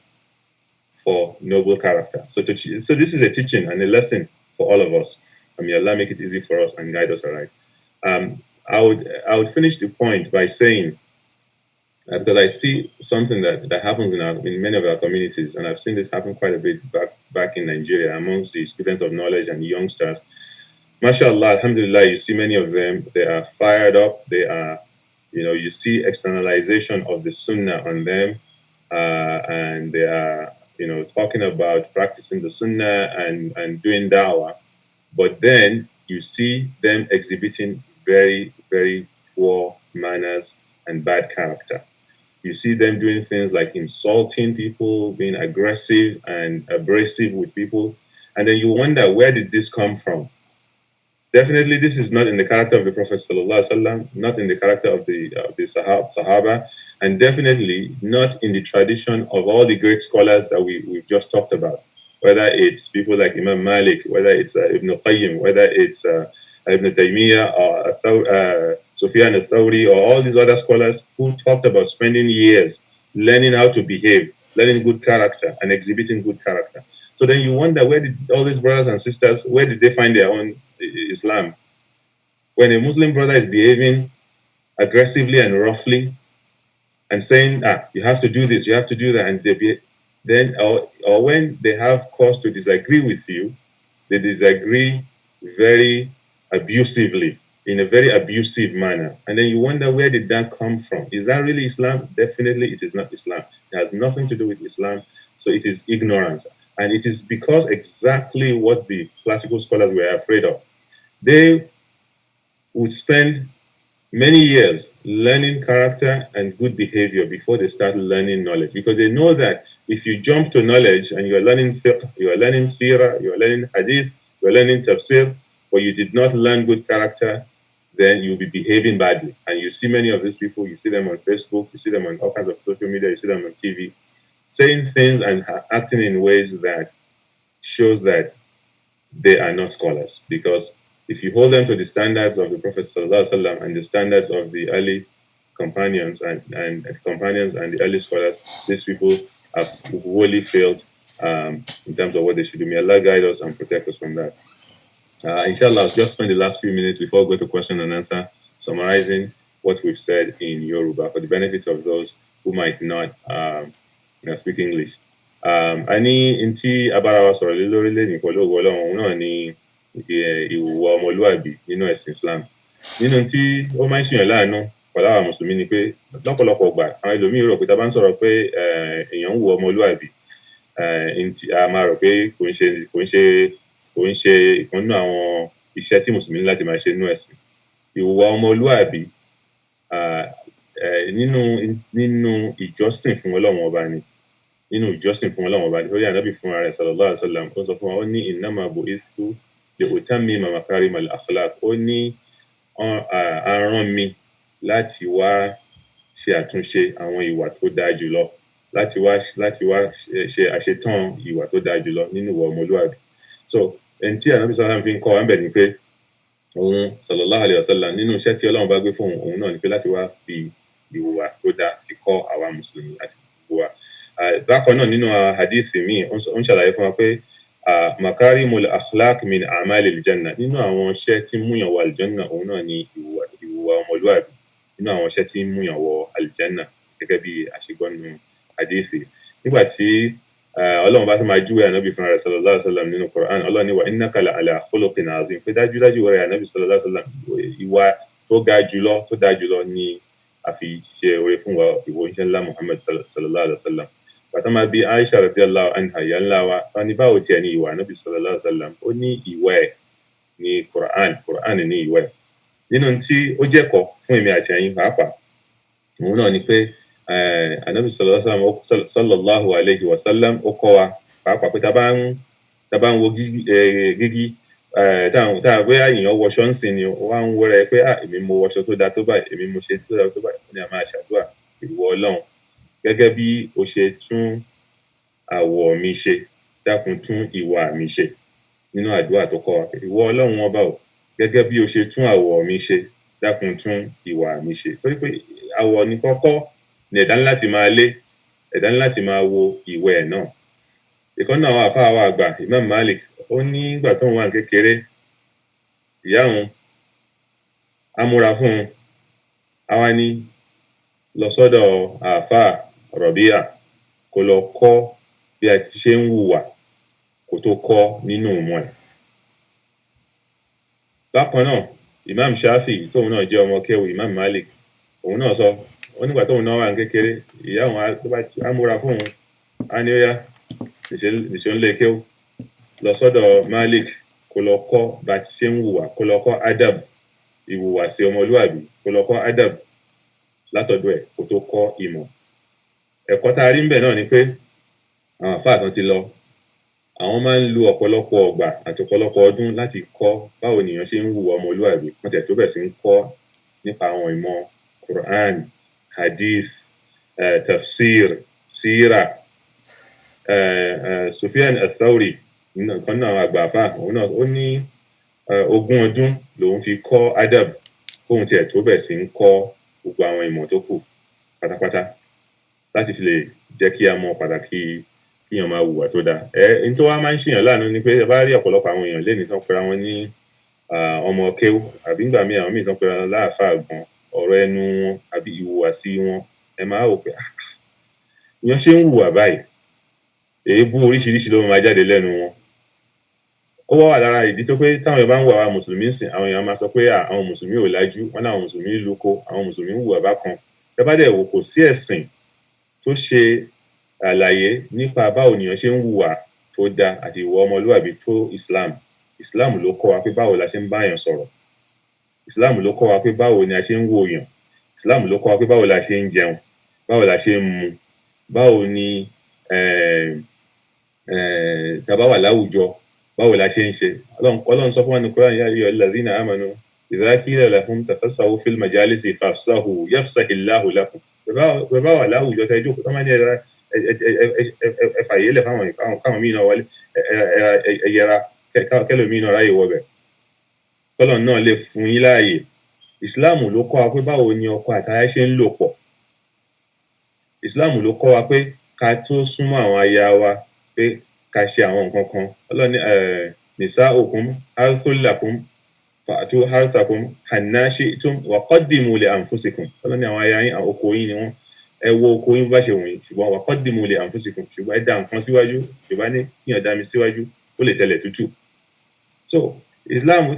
for noble character. So this is a teaching and a lesson for all of us. And may Allah make it easy for us and guide us aright. I would finish the point by saying, because I see something that happens in many of our communities, and I've seen this happen quite a bit back in Nigeria amongst the students of knowledge and youngsters. MashaAllah, alhamdulillah, you see many of them, they are fired up, they are, you see externalization of the sunnah on them, and they are, talking about practicing the sunnah and doing da'wah. But then you see them exhibiting very, very poor manners and bad character. You see them doing things like insulting people, being aggressive and abrasive with people. And then you wonder, where did this come from? Definitely, this is not in the character of the Prophet ﷺ, not in the character of the Sahaba, and definitely not in the tradition of all the great scholars that we've just talked about. Whether it's people like Imam Malik, whether it's Ibn Qayyim, whether it's Ibn Taymiyyah or Sufyan al-Thawri, or all these other scholars who talked about spending years learning how to behave, learning good character, and exhibiting good character. So then you wonder, where did all these brothers and sisters, where did they find their own Islam? When a Muslim brother is behaving aggressively and roughly and saying, you have to do this, you have to do that, and or when they have cause to disagree with you, they disagree very abusively, in a very abusive manner. And then you wonder, where did that come from? Is that really Islam? Definitely it is not Islam. It has nothing to do with Islam. So it is ignorance. And it is because exactly what the classical scholars were afraid of. They would spend many years learning character and good behavior before they start learning knowledge, because they know that if you jump to knowledge and you're learning fiqh, you're learning seerah, you're learning hadith, you're learning tafsir, but you did not learn good character, then you'll be behaving badly. And you see many of these people, you see them on Facebook, you see them on all kinds of social media, you see them on TV, saying things and acting in ways that shows that they are not scholars. Because if you hold them to the standards of the Prophet ﷺ and the standards of the early companions and the early scholars, these people have wholly failed in terms of what they should do. May Allah guide us and protect us from that. Inshallah, I'll just spend the last few minutes before we go to question and answer, summarizing what we've said in Yoruba for the benefit of those who might not speak English. Ani inti abarawa sọ̀rọ̀ lé lórílẹ̀ ní pẹ̀lú ògo Ọlọ́run náà ni ìwà ọmọlúwàbí nínú ẹ̀sìn Islam. Nínú tí ó máa ń ṣèyàn láàánú pẹ̀lú àwọn mùsùlùmí ni pé lọ́pọ̀lọpọ̀ gbà àwọn ẹlòmíì rò pé tá a bá ń sọ̀rọ̀ pé èèyàn ń wo ọmọlúwàbí, a máa rò pé kò ń ṣe ìkan nínú àwọn iṣẹ́ tí mùsùlùmí ní láti máa ṣe nínú ẹ̀sìn. Ìwà ọmọlúwàbí nínú ìjọsìn fún Ọlọ́run ọba ni. nínú ìjọsìn fún Ọlọ́run ọba lórí ànábì fúnra rẹ̀ sallallahu alaihi wasallam ó sọ fún wa ó ní innama bu'ithtu li utammima makarimal akhlaq ó ní a rán mi láti wá ṣe àtúnṣe àwọn ìwà tó dáa jùlọ láti wá ṣe àṣetán ìwà tó dáa jùlọ nínú ìwà ọmọlúwàbí. So ẹni tí ànábì sallallahu alaihi wasallam fi ń kọ́ wa ń bẹ̀ ni pé òun sallallahu alaihi wasallam nínú iṣẹ́ tí Ọlọ́run bá gbé fún òun náà ni pé láti wá fi ìwà tó dáa fi kọ́ àwa mùsùlùmí àti gbogbo wa. Bákan náà nínú hadithi míì ó ń ṣàlàyé fún wa pé makarimul akhlaq min a'malil janna nínú àwọn iṣẹ́ tí múyàn wọ aljanna òun náà ni ìwà ọmọlúwàbí nínú àwọn iṣẹ́ tí múyàn wọ aljanna gẹ́gẹ́ bí àṣegbọ́ nínú hadithi. Nígbà tí Ọlọ́run bá fẹ́ máa júwe ànábì fúnra rẹ̀ sallallahu alaihi wasallam nínú Qur'an Ọlọ́run ní wa innaka la'ala khuluqin azim pé dájúdájú rẹ̀ ànábì sallallahu alaihi wasallam ìwà tó dáa jùlọ ni a fi ṣe oore fún wa ìwọ iṣẹ́ ńlá Muhammad sallallahu alaihi wasallam. Bàtà máa bí Aisha radiyallahu anha ìyá ńlá wa wọn ní báwo tiẹ̀ ní ìwà ànábì sallallahu alaihi wasallam ó ní ìwà ẹ̀ ní Qur'an ní ìwà ẹ̀. Nínú tí ó jẹ́kọ̀ọ́ fún èmi àti ẹ̀yin pàápàá òun náà ni pé ànábì sallallahu alaihi wasallam ó kọ́ wa pàápàá pé tá bá ń wo gígí táà bóyá èèyàn wọṣọ ń sìn ni ó wá ń wọra ẹ pé èmi mo wọṣọ tó dáa tó báyìí èmi mo ṣe tó dáa tó báyìí ó ní a máa ṣàdúrà ìwọ Ọlọ́run gẹ́gẹ́ bí o ṣe tún àwọ̀ mi ṣe dákun tún ìwà mi ṣe nínú àdúrà tó kọ́ wa pé ìwọ Ọlọ́run ọba o gẹ́gẹ́ bí o ṣe tún àwọ̀ mi ṣe dákun tún ìwà mi ṣe torí pé àwọ̀ ní kọ́kọ́ ni ẹ̀dá ńlá ti máa lé ẹ̀dá ńlá ti máa wo ìwẹ̀ ẹ̀ náà. Ìkan náà àwọn àfáà wa àgbà Imam Malik ó ní ìgbà tóun wà kékeré ìyá òun á múra fún un á wá ní lọ sọ́dọ̀ àfáà Rọ̀bíà kó lọ kọ́ bí a ti ṣe ń hùwà kó tó kọ́ nínú ìmọ̀ ẹ̀. Bákan náà Imam Shafi tóun náà jẹ́ ọmọ kéwù Imam Malik òun náà sọ ó nígbà tóun náà wà kékeré ìyá òun á múra fún òun á ní ó yá nìṣó ń lé kéwù lọ sọ́dọ̀ Malik kó lọ kọ́ bá ti ṣe ń hùwà kó lọ kọ́ adab ìhùwàsí ọmọlúwàbí kó lọ kọ́ adab látọ̀dọ̀ ẹ̀ kó tó kọ́ ìmọ̀. Ẹ̀kọ́ tá a rí ń bẹ̀ náà ni pé àwọn àfáà kan ti lọ àwọn máa ń lo ọ̀pọ̀lọpọ̀ ọgbà àti ọ̀pọ̀lọpọ̀ ọdún láti kọ́ báwo nìyàn ṣe ń hùwà ọmọlúwàbí wọ́n tẹ̀ tó bẹ̀ sí ń kọ́ nípa àwọn ìmọ̀ Quran hadith tafsir sira Sufyan al-Thawri kan náà àgbà àfáà òun náà ó ní 20 ọdún lòun fi kọ́ adab kóun tiẹ̀ tó bẹ̀ sí ń kọ́ gbogbo àwọn ìmọ̀ tó kù pátápátá láti fi lè jẹ́ kí a mọ pàtàkì kíyàn máa hùwà tó dáa. N tó wá máa ń ṣèyàn láàánú ni pé ẹ bá rí ọ̀pọ̀lọpọ̀ àwọn èèyàn lénìí tán pera wọn ní ọmọ kéwú àbí ńgbà míì àwọn míì tán pera wọn láàfáà gan ọ̀rọ̀ ẹnu wọn àbí ìhùwàsí wọn ẹ máa wò pé èèyàn ṣe ń hùwà báyìí èébú oríṣiríṣi ló máa jáde lẹ́nu wọn. Ó wà lára ìdí tó pé táwọn èèyàn bá ń hùwà àwọn mùsùlùmí ń sìn àwọn èèyàn máa sọ pé àwọn mùsùlùmí ò lájú wọn náà àwọn mùsùlùmí lóko àwọn mùsùlùmí ń hùwà bákan. Ẹ bá dẹ̀ wò kò sí ẹ̀sìn tó ṣe àlàyé nípa báwo nìyàn ṣe ń hùwà tó dáa àti ìwà ọmọlúwàbí tó Islam ló kọ́ wa pé báwo la ṣe ń bá èèyàn sọ̀rọ̀ Islam ló kọ́ wa pé báwo ni a ṣe ń wò èèyàn Islam ló kọ́ wa pé báwo la ṣe ń jẹun báwo la ṣe ń mu báwo ni tá bá wà láwùjọ báwo la ṣe ń ṣe. Ọlọ́run sọ fún wa ní Qur'an ya ayyuhal ladhina amanu idha qila lakum tafassahu fil majalisi fafsahu yafsahillahu lakum. Bẹ́ẹ̀ bá wà láwùjọ tẹ́ jókòó tó máa ní ẹ fàyè lẹ̀ fáwọn káwọn míì náà wọlé ẹ yẹra kẹlòmíì náà ráyè wọbẹ̀ kọ́lọ̀ náà lè fún yín láàyè. Islam ló kọ́ wa pé báwo ni ọkọ àtaya ṣe ń lò pọ̀. Islam ló kọ́ wa pé ká tó súnmọ́ àwọn aya wa pé ká ṣe àwọn nǹkan kan. Ọlọ́run ní nisa'ukum harthul lakum fa'tu harthakum anna shi'tum wa qaddimu li anfusikum. Ọlọ́run ní àwọn aya yín àwọn oko yín ni wọ́n ẹ wo oko yín bá ṣe wọ̀nyí ṣùgbọ́n wa qaddimu li anfusikum ṣùgbọ́n ẹ dá nǹkan síwájú ṣùgbọ́n ní kíyàn dá mi síwájú ó lè tẹ̀lẹ̀ tútù. So Islam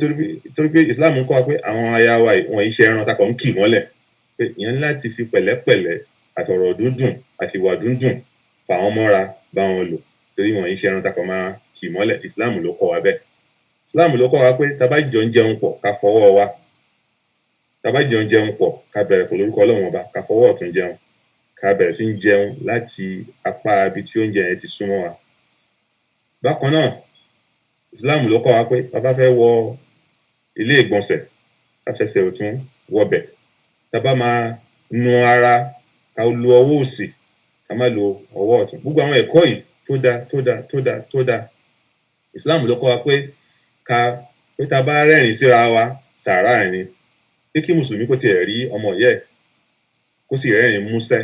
torí pé Islam ń kọ́ wa pé àwọn aya wa wọ̀n iṣẹ́ ẹran takọ̀ ń kì mọ́lẹ̀ pé ìyẹn láti fi pẹ̀lẹ́pẹ̀lẹ́ àtọ̀rọ̀ dúndùn àti ìwà dúndùn fà wọ́n mọ́ra bá wọn lò torí wọ̀n iṣẹ́ ẹran takọ̀ máa kì mọ́lẹ̀. Islam ló kọ́ wa bẹ́ẹ̀. Islam ló kọ́ wa pé tá bá jọ ń jẹun pọ̀ ká fọwọ́ wa tá bá jọ ń jẹun pọ̀ ká bẹ̀rẹ̀ pẹ̀lú orúkọ Ọlọ́run ọba ká fọwọ́ ọ̀tún jẹun ká bẹ̀rẹ̀ sí ń jẹun láti apá ibi tí oúnjẹ yẹn ti súnmọ́ wa. Bákan náà, Islam ló kọ́ wa pé tá bá fẹ́ wọ ilé ìgbọ̀nsẹ̀ ká fẹsẹ̀ ọ̀tún wọbẹ̀, tá bá máa nu ara ká lo ọwọ́ òsì ká má lo ọwọ́ ọ̀tún. Gbogbo àwọn ẹ̀kọ́ yìí tó dáa. Islam ló kọ́ wa pé tá bá rẹ́rìn síra wa sàárà ni, pé kí mùsùlùmí kó tiẹ̀ rí ọmọ ìyá ẹ̀ kó sì rẹ́rìn músẹ́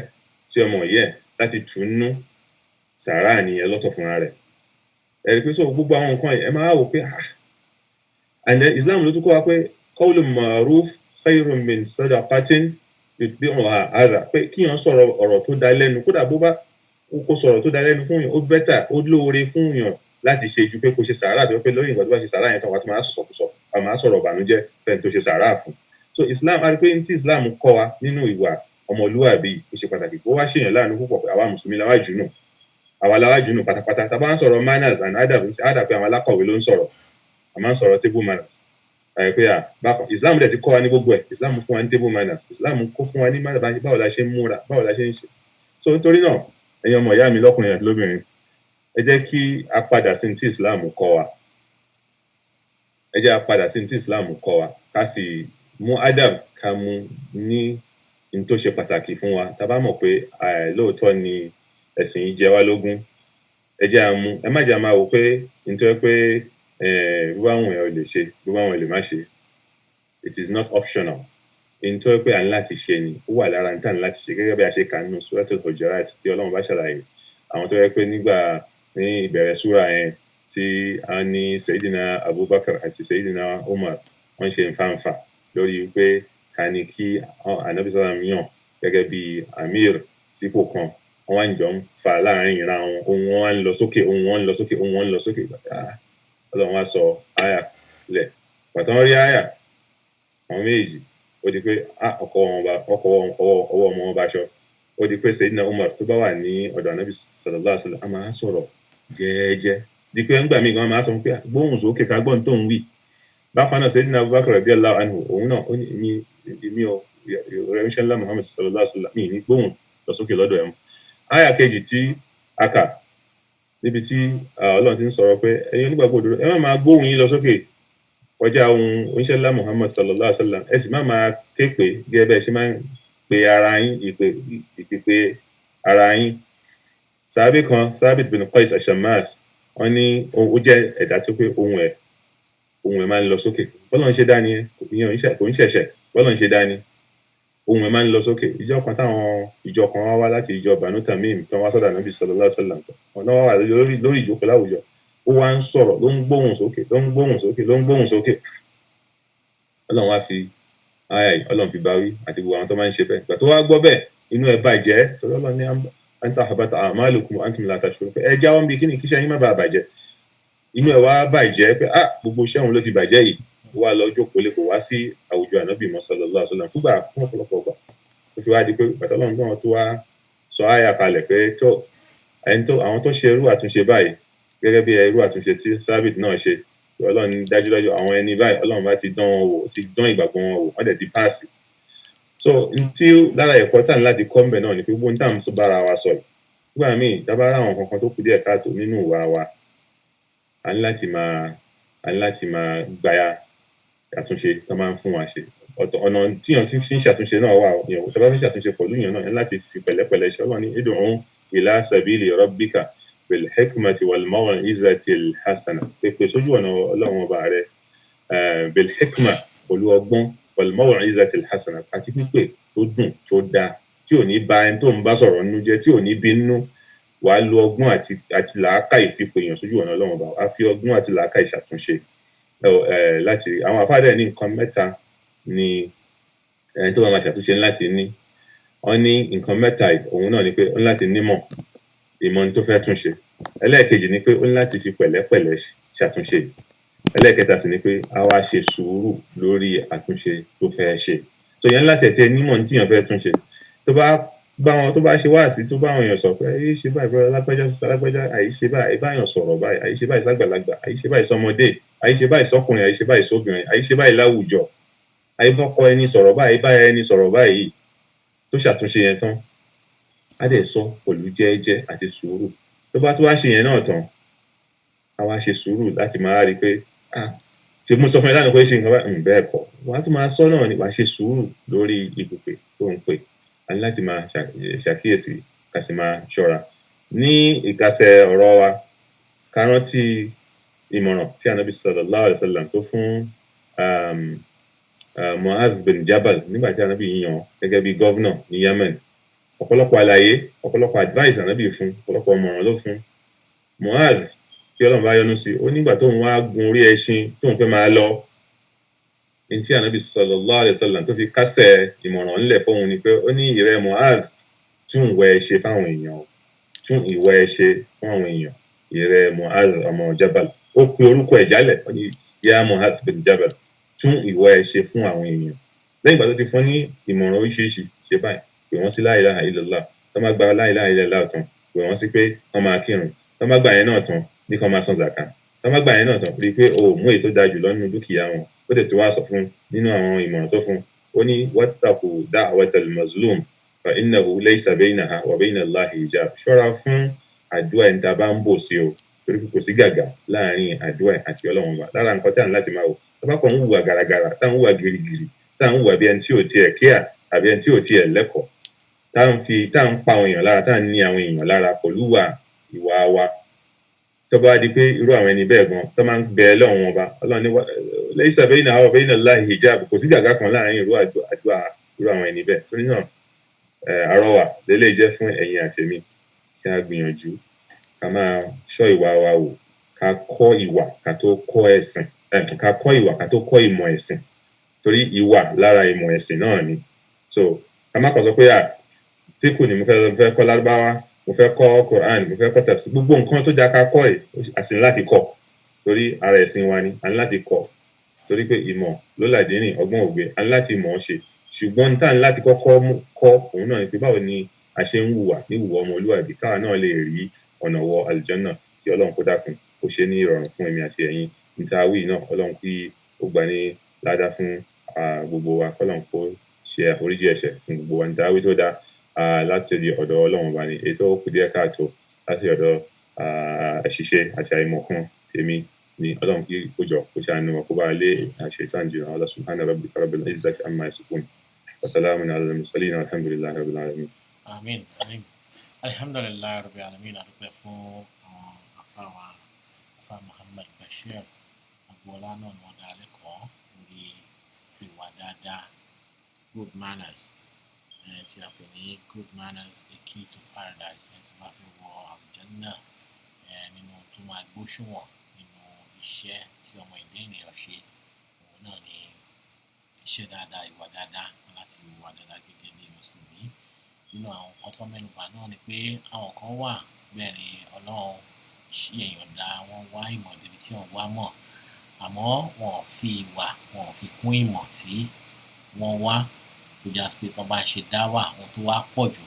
sí ọmọ ìyá ẹ̀ láti tùnú sàárà nìyẹn lọ́tọ̀ fúnra rẹ̀. Ẹ̀rí pé so gbogbo àwọn nǹkan yìí ẹ máa wò pé and then Islam ló tún kọ́ wa pé qawlun ma'ruf khayrun min sadaqatin yutbi'uha adha, pé kíyàn sọ̀rọ̀ ọ̀rọ̀ tó dá lẹ́nu, kódà bó bá kó sọ̀rọ̀ tó dá lẹ́nu fún yàn ó bẹ́tà ó lóore fún yàn láti ṣe ju pé kó ṣe sàárà tó pé lórí ìgbà tó bá ṣe sàárà yẹn tán wà tó máa sọ̀sọ̀kúsọ wà máa sọ̀rọ̀ ìbànújẹ́ fẹ́ni tó ṣe sàárà fún. So Islam a rí pé tí Islam kọ́ wa nínú ìwà ọmọlúwàbí ó ṣe pàtàkì, ó wá ṣèyàn láàánú púpọ̀ pé àwa mùsùlùmí àwa láwá jùnú pátápátá. Tá bá ń sọ̀rọ̀ manners and adab pé àwọn alákọ̀wé ló ń sọ̀rọ̀, a máa ń sọ̀rọ̀ table manners. Pé bákan Islam dẹ̀ ti kọ́ wa ní gbogbo ẹ̀. Islam fún wa ní table manners, Islam kó fún wa ní báwo la ṣe ń múra, báwo la ṣe ń ṣe. So nítorí náà ẹ̀yin ọmọ ìyá mi lọ́kùnrin àti lóbìnrin, ẹ jẹ́ kí a padà sí tí Islam kọ́ wa. Ẹ jẹ́ a padà sí tí Islam kọ́ wa ká sì mú adab ká mú ní tó ṣe pàtàkì fún wa. Tá bá mọ̀ pé lóòótọ́ ni ẹ̀sìn yìí jẹ wá lógún, ẹ jẹ́ a mú, ẹ má jẹ́ a máa wò pé nítorí pé bí àwọn èèyàn lè ṣe bí àwọn lè má ṣe. It is not optional. Nítorí pé à ń láti ṣe ni, ó wà lára níta láti ṣe, gẹ́gẹ́ bí a ṣe kà nínú Suratul Hujurat tí Ọlọ́run bá ṣàlàyé àwọn tó yẹ pé ní ìbẹ̀rẹ̀ súra yẹn tí a ní Sayyidina Abubakar àti Sayyidina Umar wọ́n ṣe fàǹfà lórí pé ká ní kí Ànábì sallam yàn gẹ́gẹ́ bí amir sípò kan. Wọ́n wá ń jọ ń fà láàrin ìran wọn, ohun wọn ń lọ sókè, ohun wọn ń lọ sókè, ohun wọn ń lọ sókè. Ọlọ́run wá sọ àyà lẹ̀. Pàtó wọ́n rí àyà àwọn méjì, ó di pé ọwọ́ ọmọ wọn bá ṣọ. Ó di pé Sayyidina Umar tó bá wà ní ọ̀dọ̀ Ànábì sallallahu alaihi wasallam a máa sọ̀rọ̀ jẹ́ẹ́jẹ́. Di pé ńgbà míì gan máa sọ pé gbóhùn sókè ká gbọ́n tó ń wí. Bákan náà Sayyidina Abubakar radiyallahu anhu òun náà ó ní èmi ò rẹ̀ ńlá Muhammad sallallahu alaihi wasallam ní gbóhùn lọ sókè lọ́dọ̀ ẹ̀ mọ́. Àyà kejì tí a kà níbi tí Ọlọ́run ti ń sọ̀rọ̀ pé ẹ̀yin onígbàgbọ́ òdodo ẹ má máa gbóhùn yín lọ sókè kọjá ohùn oníṣẹ́ ńlá Muhammad sallallahu alaihi wasallam, ẹ sì má máa ké pè gẹ́gẹ́ bẹ́ẹ̀ ṣe máa ń pe ara yín ìpèpè ara yín. Sàhábì kan Thabit bin Qais al-Shammas wọ́n ní ó jẹ́ ẹ̀dá tó pé ohùn ẹ̀ máa ń lọ sókè. Bọ́lọ́run ṣe dá nìyẹn, kò ń ṣẹ̀ṣẹ̀, Bọ́lọ́run ṣe dá ni. Ohùn ẹ̀ máa ń lọ sókè. Ìjọ kan táwọn ìjọ kan wá láti ìjọ Banu Tamim tán wá sọ́dọ̀ Ànábì sallallahu alaihi wasallam. Wọ́n wá lórí ìjókòó láwùjọ. Ó wá ń sọ̀rọ̀ ló ń gbóhùn sókè, ló ń gbóhùn sókè, ló ń gbóhùn sókè. Ọlọ́run wá fi Ọlọ́run fi báwí àti gbogbo àwọn tó máa ń ṣe bẹ́ẹ̀. Ìgbà tó wá gbọ́ bẹ́ẹ̀ inú ẹ̀ bàjẹ́, torí Ọlọ́run ní anta habata a'malukum wa antum la tash'urun, pé ẹ jáwọ́ níbi kíni kíṣẹ́ yín má bàa bàjẹ́. Inú ẹ̀ wá bàjẹ́ pé gbogbo iṣẹ́ òun ló ti bàjẹ́ yìí. Ó wá lọ jókòó lé kò wá sí àwùjọ Ànábì sallallahu alaihi wasallam fún ọ̀pọ̀lọpọ̀ gbà. Ó fi wá di pé ìgbà Ọlọ́run náà tó wá sọ àyà kalẹ̀ pé àwọn tó ṣe irú àtúnṣe báyìí gẹ́gẹ́ bí irú àtúnṣe tí Thabit náà ṣe, Ọlọ́run dájúdájú àwọn ẹni báyìí Ọlọ́run bá ti dán wọn wò, ti dán ìgbàgbọ́ wọn wò, wọ́n dẹ̀ ti páàsì. So tí lára ẹ̀kọ́ tà ní láti kọ́ ńbẹ̀ náà ni pé gbogbo táwọn tó bára wa sọ yìí nígbà míì dábàá àwọn kankan tó kù díẹ̀ káàtó nínú ìwà wa a ní láti máa gbáya àtúnṣe tó máa ń fún wa ṣe. Ọ̀nà tí èèyàn ti fi ń ṣàtúnṣe náà wà, tó bá fi ń ṣàtúnṣe pẹ̀lú èèyàn náà láti fi pẹ̀lẹ́pẹ̀lẹ́ ṣe. Ọlọ́run ní ud'u ila sabili rabbika bil hikmati wal maw'izati al hasana, pé sójú ọ̀nà Ọlọ́run ọba rẹ̀ bil hikma pẹ̀lú ọgbọ́n wal maw'izati al hasana àti pípé tó dùn tó dáa tí ò ní ba ẹni tó ń bá sọ̀rọ̀ nínú jẹ́, tí ò ní bínú. Wàá lo ọgbọ́n àti làákàyè fi pè èèyàn sójú ọ̀nà Ọlọ́run ọba. Wàá fi ọgbọ́n àti làákàyè ṣàtúnṣe láti àwọn àfáàdẹ̀ ní nǹkan mẹ́ta ni ẹni tó bá máa ṣàtúnṣe láti ní. Wọ́n ní nǹkan mẹ́ta òun náà ni pé ó ní láti nímọ̀ ìmọ̀ ní tó fẹ́ túnṣe. Ẹlẹ́ẹ̀kejì ni pé ó ní láti fi pẹ̀lẹ́pẹ̀lẹ́ ṣàtúnṣe. Ẹlẹ́ẹ̀kẹta sì ni pé a wá ṣe sùúrù lórí àtúnṣe tó fẹ́ ṣe. So yẹn láti ẹ̀tí nímọ̀ ní tíyàn fẹ́ túnṣe. Tó bá ṣe wáàsí tó bá àwọn èèyàn sọ pé ayé ṣe báyìí bọ́lá lágbájá àyíṣe báyìí báyàn sọ̀rọ̀ báyìí, àyíṣe báyìí ságbàlagbà, àyíṣe báyìí sọmọdé, àyíṣe báyìí sọkùnrin, àyíṣe báyìí sóbìnrin, àyíṣe báyìí láwùjọ, àyíbọ́kọ ẹni sọ̀rọ̀ báyìí, báyà ẹni sọ̀rọ̀ báyìí, tó ṣàtúnṣe yẹn tán á dẹ̀ sọ pẹ̀lú jẹ́ẹ́jẹ́ àti sùúrù. Tó bá tún wá ṣe yẹn náà tán, á wá ṣe sùúrù láti máa rí pé ṣe mo sọ fún ẹ lánàá pé ṣe nǹkan báyìí, bẹ́ẹ̀ kọ́, wàá tún máa sọ náà ni, wàá ṣe sùúrù lórí ìpèpè tó ń pè. A ní láti máa ṣàkíyèsí ká sì máa ṣọ́ra. Ní ìkásẹ̀ ọ̀rọ̀ wa, ká rántí ìmọ̀ràn tí Ànábì sallallahu alaihi wasallam tó fún Mu'adh bin Jabal nígbà tí Ànábì yàn gẹ́gẹ́ bí governor ní Yemen. Ọ̀pọ̀lọpọ̀ àlàyé, ọ̀pọ̀lọpọ̀ advice Ànábì fún, ọ̀pọ̀lọpọ̀ ìmọ̀ràn ló fún. Mu'adh, kí Ọlọ́run bá yọ́nú sí, ó nígbà tóun wá gun orí ẹṣin tóun fẹ́ máa lọ, ní tí Ànábì sallallahu alaihi wasallam tó fi kásẹ̀ ìmọ̀ràn ńlẹ̀ fóun ni pé ó ní ìrẹ́ Mu'adh, tún ìwà ẹ ṣe fáwọn èèyàn, tún ìwà ẹ ṣe fún àwọn èèyàn, ìrẹ́ Mu'adh ọmọ Jabal. Ó pe orúkọ ẹ̀ jálẹ̀, ó ní ya Mu'adh bin Jabal, tún ìwà ẹ ṣe fún àwọn èèyàn. Lẹ́yìn ìgbà tó ti fún ní ìmọ̀ràn oríṣiríṣi, ṣe báyìí, pè wọ́n sí la ilaha illallah, tó má gba la ilaha illallah tán, pè wọ́n sí pé kán máa kírun, tó má gbà yẹn náà tán ní kán máa san zaka, tó má gbà yẹn náà tán rí i pé o ò mú èyí tó dáa jù lọ nínú dúkìá wọn. Ó dẹ̀ tó wá sọ fún nínú àwọn ìmọ̀ràn tó fún, ó ní wattaqu da'watal mazlum fa innahu laysa baynaha wa bayna Allahi hijab. Ṣọ́ra fún àdúrà ẹni tá a bá ń bò sí o, torí kò sí gàgà láàrin àdúrà àti Ọlọ́run Ọba. Lára nǹkan tí à ń láti máa wò, tó bá kàn ń hùwà gàràgàrà, tá ń hùwà gìrìgìrì, tá ń hùwà bí ẹni tí ò tiẹ̀ kíà àbí ẹni tí ò tiẹ̀ lẹ́kọ̀ọ́, tá ń pa àwọn èèyàn lára, tá ń ní àwọn èèyàn lára pẹ̀lú ìwà wa, tó bá di pé irú àwọn ẹni bẹ́ẹ̀ gan tó máa ń bẹ Ọlọ́run Ọba, Ọlọ́run ní laysa baynaha wa bayna Allahi hijab, kò sí gàgà kan láàrin irú àdúrà irú àwọn ẹni bẹ́ẹ̀. Torí náà àrọwà lélẹ̀ jẹ́ fún ẹ̀yin àtèmi, kí a gbìyànjú ká máa ṣọ́ ìwà wa wò, ká kọ́ ìwà ká tó kọ́ ẹ̀sìn, ká kọ́ ìwà ká tó kọ́ ìmọ̀ ẹ̀sìn, torí ìwà lára ìmọ̀ ẹ̀sìn náà ni. So ká má kàn sọ pé fíkù ni mo fẹ́ kọ́ Lárúbáwá, mo fẹ́ kọ́ Quran, mo fẹ́ kọ́ tafsir, gbogbo nǹkan tó já ká kọ́ ẹ̀, a sì ní láti kọ́, torí ara ẹ̀sìn wa ni, a ní láti kọ́, torí pé ìmọ̀ ló làdí ní ọgbọ́n ògbé, a ní láti mọ̀ ọ́ ṣe. Ṣùgbọ́n tá ní láti kọ́kọ́ kọ́ òun náà ni pé báwo ni a ṣe ń hùwà ní ìhùwà ọmọlúwàbí, káwa náà lè rí ọ̀nà wọ àlùjánnà. Kí Ọlọ́run kó dákun kó ṣe ní ìrọ̀rùn fún èmi àti ẹ̀yin. Níta wí náà, Ọlọ́run kí ó gbà ní ládá fún gbogbo wa, k'Ọlọ́run kó ṣe àforíjì ẹ̀ṣẹ̀ fún gbogbo wa. Níta wí tó dáa láti ọ̀dọ̀ Ọlọ́run Ọba ni, èyí tó kù díẹ̀ káàtó láti ọ̀dọ̀ àṣìṣe àti àìmọ̀kan tèmi ni. Ọlọ́run kí ó jọ kó ṣàánú wa, kó bá lé àṣetán jìnnà. Allah subhana rabbika rabbil izzati amma yasifun wa salamun ala al-mursalin walhamdulillahi rabbil alamin. Àmín. Alhamdulillahi rabbil alamin. Adúpẹ́ fún àfà Muhammad Bashir Agboola náà ni wọ́n dá lẹ́kọ̀ọ́ lórí ìwà dáadáa, good manners, tí a pè ní good manners a key to paradise. Ẹni tó bá fẹ́ wọ àlùjánnà nínú tó máa gbóṣùwọ̀n nínú iṣẹ́ tí ọmọ ìdí ènìyàn ṣe, òun náà ni iṣẹ́ dáadáa, ìwà dáadáa, láti wà dáadáa gẹ́gẹ́ bí mùsùlùmí. Nínú àwọn nǹkan tó mẹ́nubà náà ni pé àwọn kan wà bẹ́ẹ̀ ni Ọlọ́run ṣí èèyàn dá, wọ́n wá ìmọ̀ débi tí wọ́n wá mọ̀, àmọ́ wọn ò fi ìwà, wọn ò fi kún ìmọ̀ tí wọ́n wá, tó já sí pé tó bá ń ṣe dáwà, ohun tó wá pọ̀ jù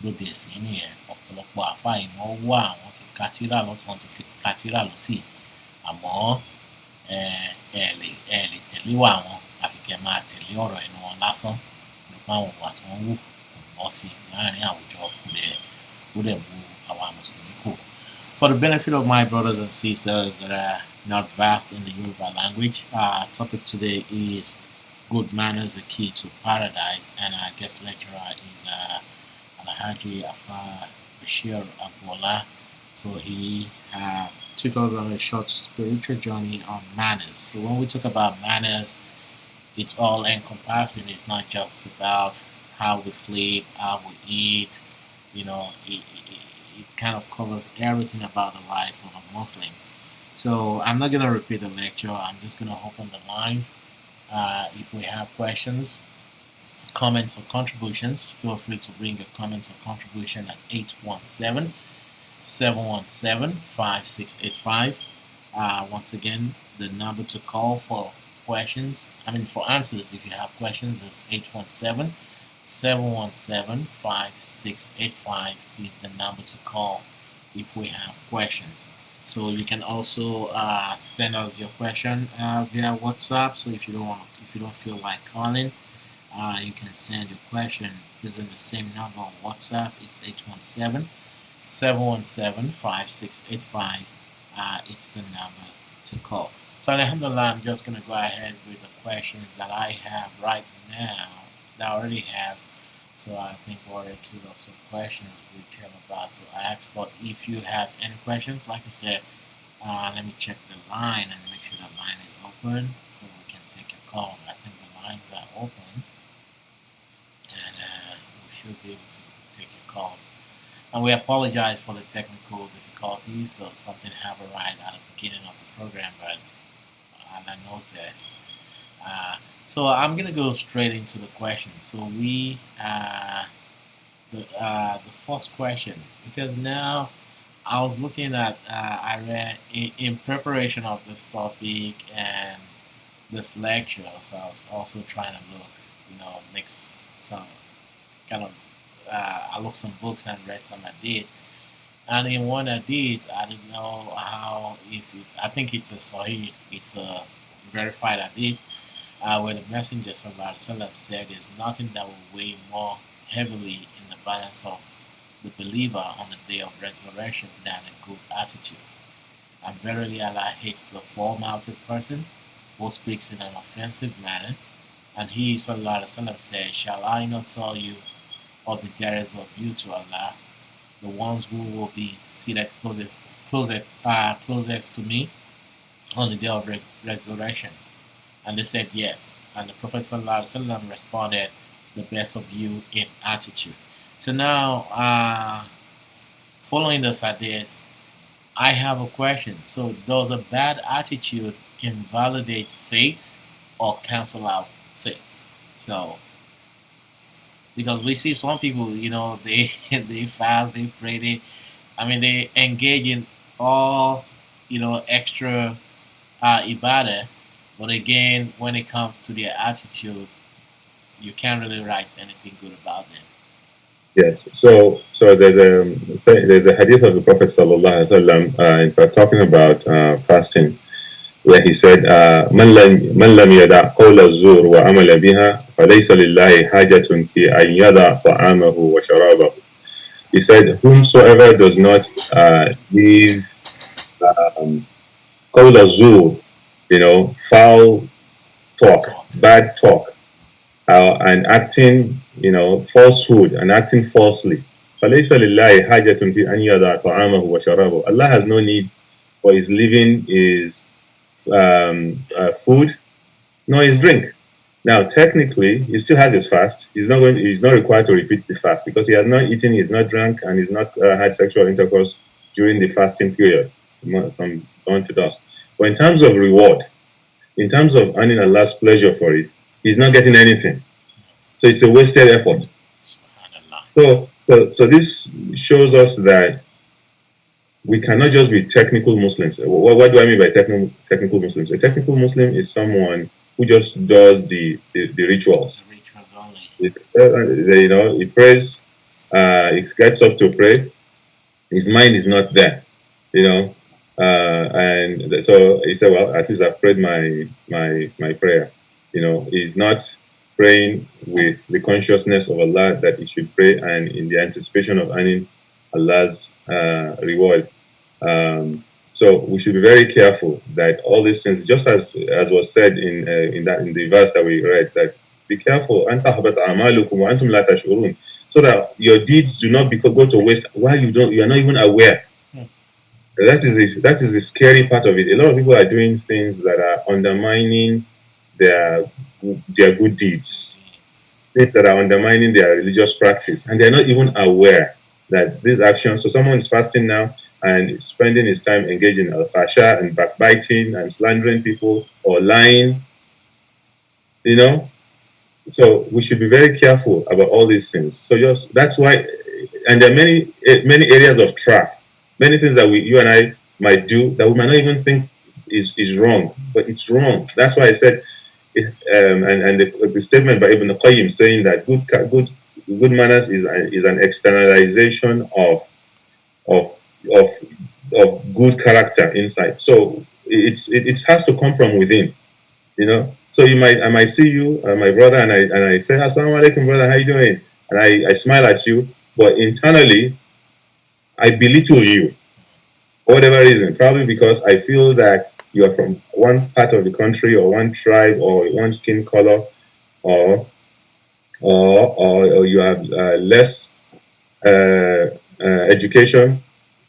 lóde ẹ̀sìn nìyẹn. Ọ̀pọ̀lọpọ̀ àfáà ìmọ̀ wà, wọ́n ti ka tírà lọ́tùn, wọ́n ti ka tírà lósì, àmọ́ ẹ lè tẹ̀lé wà wọn, àfi kẹ́ máa tẹ̀lé ọ̀rọ̀ ẹnu wọn lásán, nípa àwọn ìwà tó ń wù kò bọ́ sí láàrin àwùjọ, kó dẹ̀ bu àwa mùsùlùmí kù. For the benefit of my brothers and sisters that are not versed in the Yoruba language, our topic today is good manners, a key to paradise, and our guest lecturer is Alhaji Afa Bashir Agboola. So he took us on a short spiritual journey on manners. So when we talk about manners, it's all encompassing. It's not just about how we sleep, how we eat. It kind of covers everything about the life of a Muslim. So I'm not going to repeat the lecture. I'm just going to open the lines. If we have questions, comments, or contributions, feel free to bring your comments or contribution at 817-717-5685. Once again, the number to call for answers, if you have questions, is 817-717-5685 is the number to call if we have questions. So you can also send us your question via WhatsApp. So if you don't feel like calling, you can send your question using the same number on WhatsApp. It's 817-717-5685. It's the number to call. So alhamdulillah, I'm just gonna go ahead with the questions that I have right now that I already have. So I think we already queued up some questions which I'm about to ask. But if you have any questions, like I said, let me check the line and make sure the line is open so we can take your calls. I think the lines are open and we should be able to take your calls. And we apologize for the technical difficulties. So something happened right at the beginning of the program, but Allah knows best. So I'm gonna go straight into the questions. So the first question, because now I was looking at I read in preparation of this topic and this lecture. So I was also trying to look, mix some kind of I looked some books and read some I did. And in one I did, I didn't know how if it. I think it's a Sahih. It's a verified I did. Where the Messenger Sallallahu Alaihi Wasallam said, "There's nothing that will weigh more heavily in the balance of the believer on the day of resurrection than a good attitude. And verily Allah hates the foul-mouthed person who speaks in an offensive manner." And he Sallallahu Alaihi Wasallam said, "Shall I not tell you of the dearest of you to Allah, the ones who will be seated closest to me on the day of resurrection?" And they said yes. And the Prophet ﷺ responded, "The best of you in attitude." So now, following this idea, I have a question. So does a bad attitude invalidate faith or cancel out faith? So because we see some people, they they fast, they pray, they engage in all, extra ibadah, but again, when it comes to their attitude, you can't really write anything good about them. Yes. So there's a hadith of the Prophet sallallahu alaihi wasallam, in fact, talking about fasting, where he said, "Man lam yada qawla zur wa amala biha, falaysa lillahi hajatun fi an yada ta'amahu wa sharabahu." He said, "Whomsoever does not leave qawla zur, foul talk, bad talk, and acting, falsehood and acting falsely. فَلَيْسَ لِلَّهِ حَاجَةٌ فِي أَنْ يَدَعَ طَعَامَهُ وَشَرَابَهُ." Allah has no need for his living, his food, nor his drink. Now, technically, he still has his fast. He's not required to repeat the fast because he has not eaten, he's not drunk, and he's not had sexual intercourse during the fasting period from dawn to dusk. But in terms of reward, in terms of earning Allah's pleasure for it, he's not getting anything. So it's a wasted effort. So this shows us that we cannot just be technical Muslims. What do I mean by technical Muslims? A technical Muslim is someone who just does the rituals. The rituals only. He prays, he gets up to pray. His mind is not there, and so he said, "Well, at least I've prayed my prayer." He's not praying with the consciousness of Allah that he should pray and in the anticipation of earning Allah's reward. So we should be very careful that all these things, just as was said in the verse that we read, that be careful, so that your deeds do not go to waste while you are not even aware. That is the scary part of it. A lot of people are doing things that are undermining their good deeds, things that are undermining their religious practice, and they're not even aware that these actions. So someone is fasting now and spending his time engaging in al-fasha and backbiting and slandering people or lying. So we should be very careful about all these things. So that's why, and there are many areas of trap, many things that you and I might do that we might not even think is wrong, but it's wrong. That's why I said, and the statement by Ibn Qayyim saying that good manners is an externalization of good character inside. So it has to come from within. So I might see you, my brother, and I say, "Assalamu alaikum, brother, how you doing?" and I smile at you, but internally I belittle you for whatever reason. Probably because I feel that you are from one part of the country or one tribe or one skin color, or or you have less education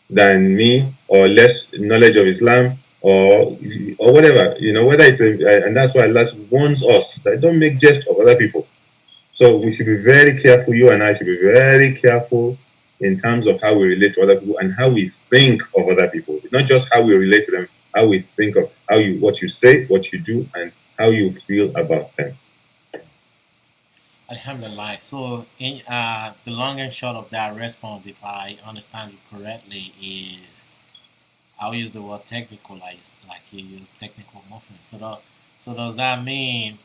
than me, or less knowledge of Islam, or whatever, whether it's and that's why Allah warns us that don't make jest of other people. So we should be very careful. You and I should be very careful in terms of how we relate to other people and how we think of other people. Not just how we relate to them, how we think of what you say, what you do, and how you feel about them. Alhamdulillah. So, in the long and short of that response, if I understand you correctly, is I'll use the word technical, like you use technical Muslim. So does that mean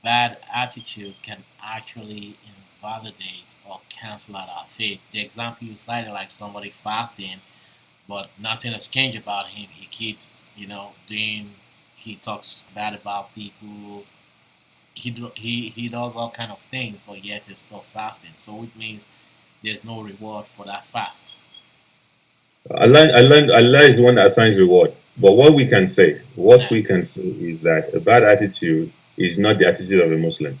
bad attitude can actually invalidate or cancel out our faith? The example you cited, like somebody fasting, but nothing has changed about him. He keeps, doing. He talks bad about people. He does all kind of things, but yet he's still fasting. So it means there's no reward for that fast. Allah is the one that assigns reward. But what Yeah. we can say is that a bad attitude is not the attitude of a Muslim.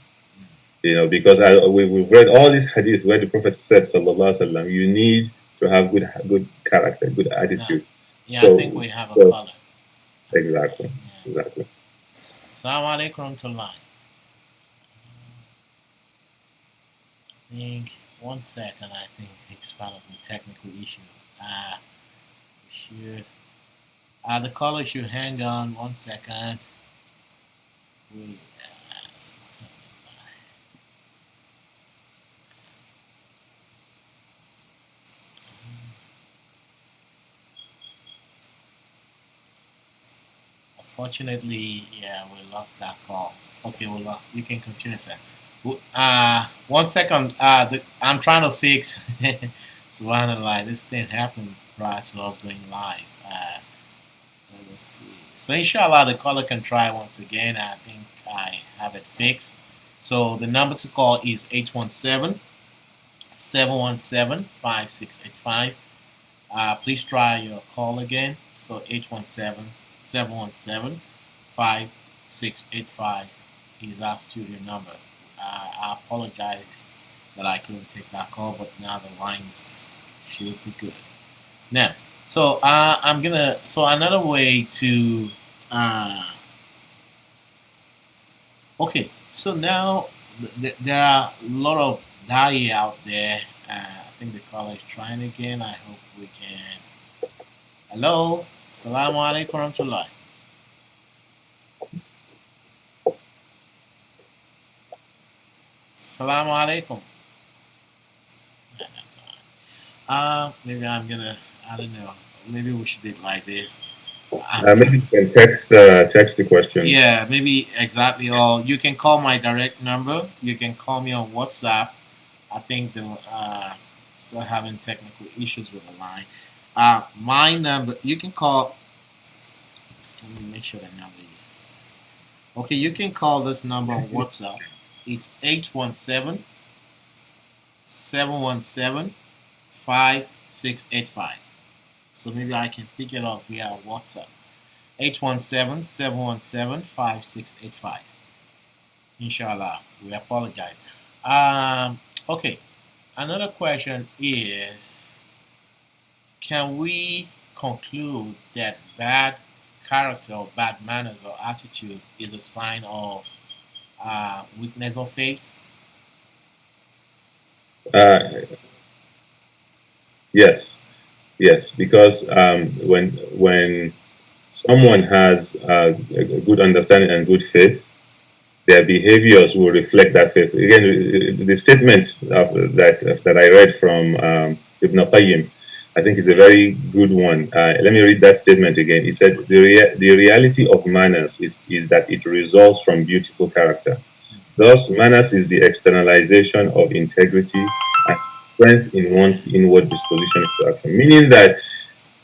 Because we've read all these hadith where the Prophet said, Sallallahu Alaihi Wasallam, you need to have good character, good Yeah. attitude. Yeah, I So, think we have a so caller. exactly, Yeah. exactly. Assalamu alaikum to line. I think 1 second. I think it's part of the technical issue. We should. The caller should hang on 1 second. We. Unfortunately, yeah, we lost that call. Okay, well, you can continue, sir. 1 second. I'm trying to fix. Subhanallah, this thing happened prior to us going live. Let's see. So inshallah, the caller can try once again. I think I have it fixed. So the number to call is 817-717-5685. Please try your call again. So 817-717-5685 is our studio number. I apologize that I couldn't take that call, but now the lines should be good. Now, so I'm gonna. So another way to. Okay, so now there are a lot of dye out there. I think the caller is trying again. I hope we can. Hello, Assalamu alaikum warahmatullah. Assalamu alaikum. Maybe I'm gonna. I don't know. Maybe we should do it like this. Maybe you can text the question. Yeah, maybe exactly. Or you can call my direct number. You can call me on WhatsApp. I think the still having technical issues with the line. My number. You can call. Let me make sure the number is okay. You can call this number on WhatsApp. It's 817-717-5685. So maybe I can pick it up via WhatsApp. 817-717-5685. Inshallah, we apologize. Okay, another question is, can we conclude that bad character or bad manners or attitude is a sign of weakness of faith? Yes, yes, because when someone has a good understanding and good faith, their behaviors will reflect that faith. Again, the statement that I read from Ibn Qayyim, I think is a very good one. Let me read that statement again. He said, the reality of manners is that it results from beautiful character. Thus, manners is the externalization of integrity and strength in one's inward disposition to action. Meaning that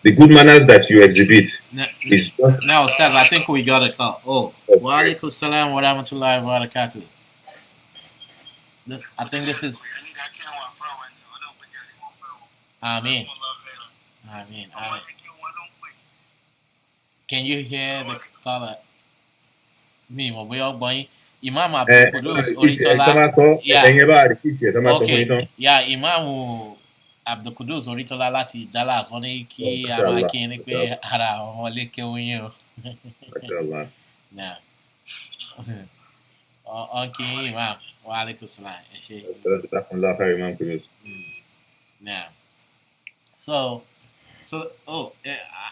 the good manners that you exhibit is just Now, Ustaz, I think we got a call. Oh, wa alaikum salam wa rahmatullahi wa barakatuh. I think this is. Amen. Amen. Amen. Can you hear the caller? Me, mo boy, boy. Imam Abdul Qudus Oritola. Yeah. Okay. Yeah, Imam Abdul Qudus Oritola láti Dallas. Wọ́n ní kí a máa kí ni pé ara àwọn ọmọlé kéwọ́n yín o. Nah. Okay, Imam. Wa alaikum salam. Ẹ ṣé. Now. So,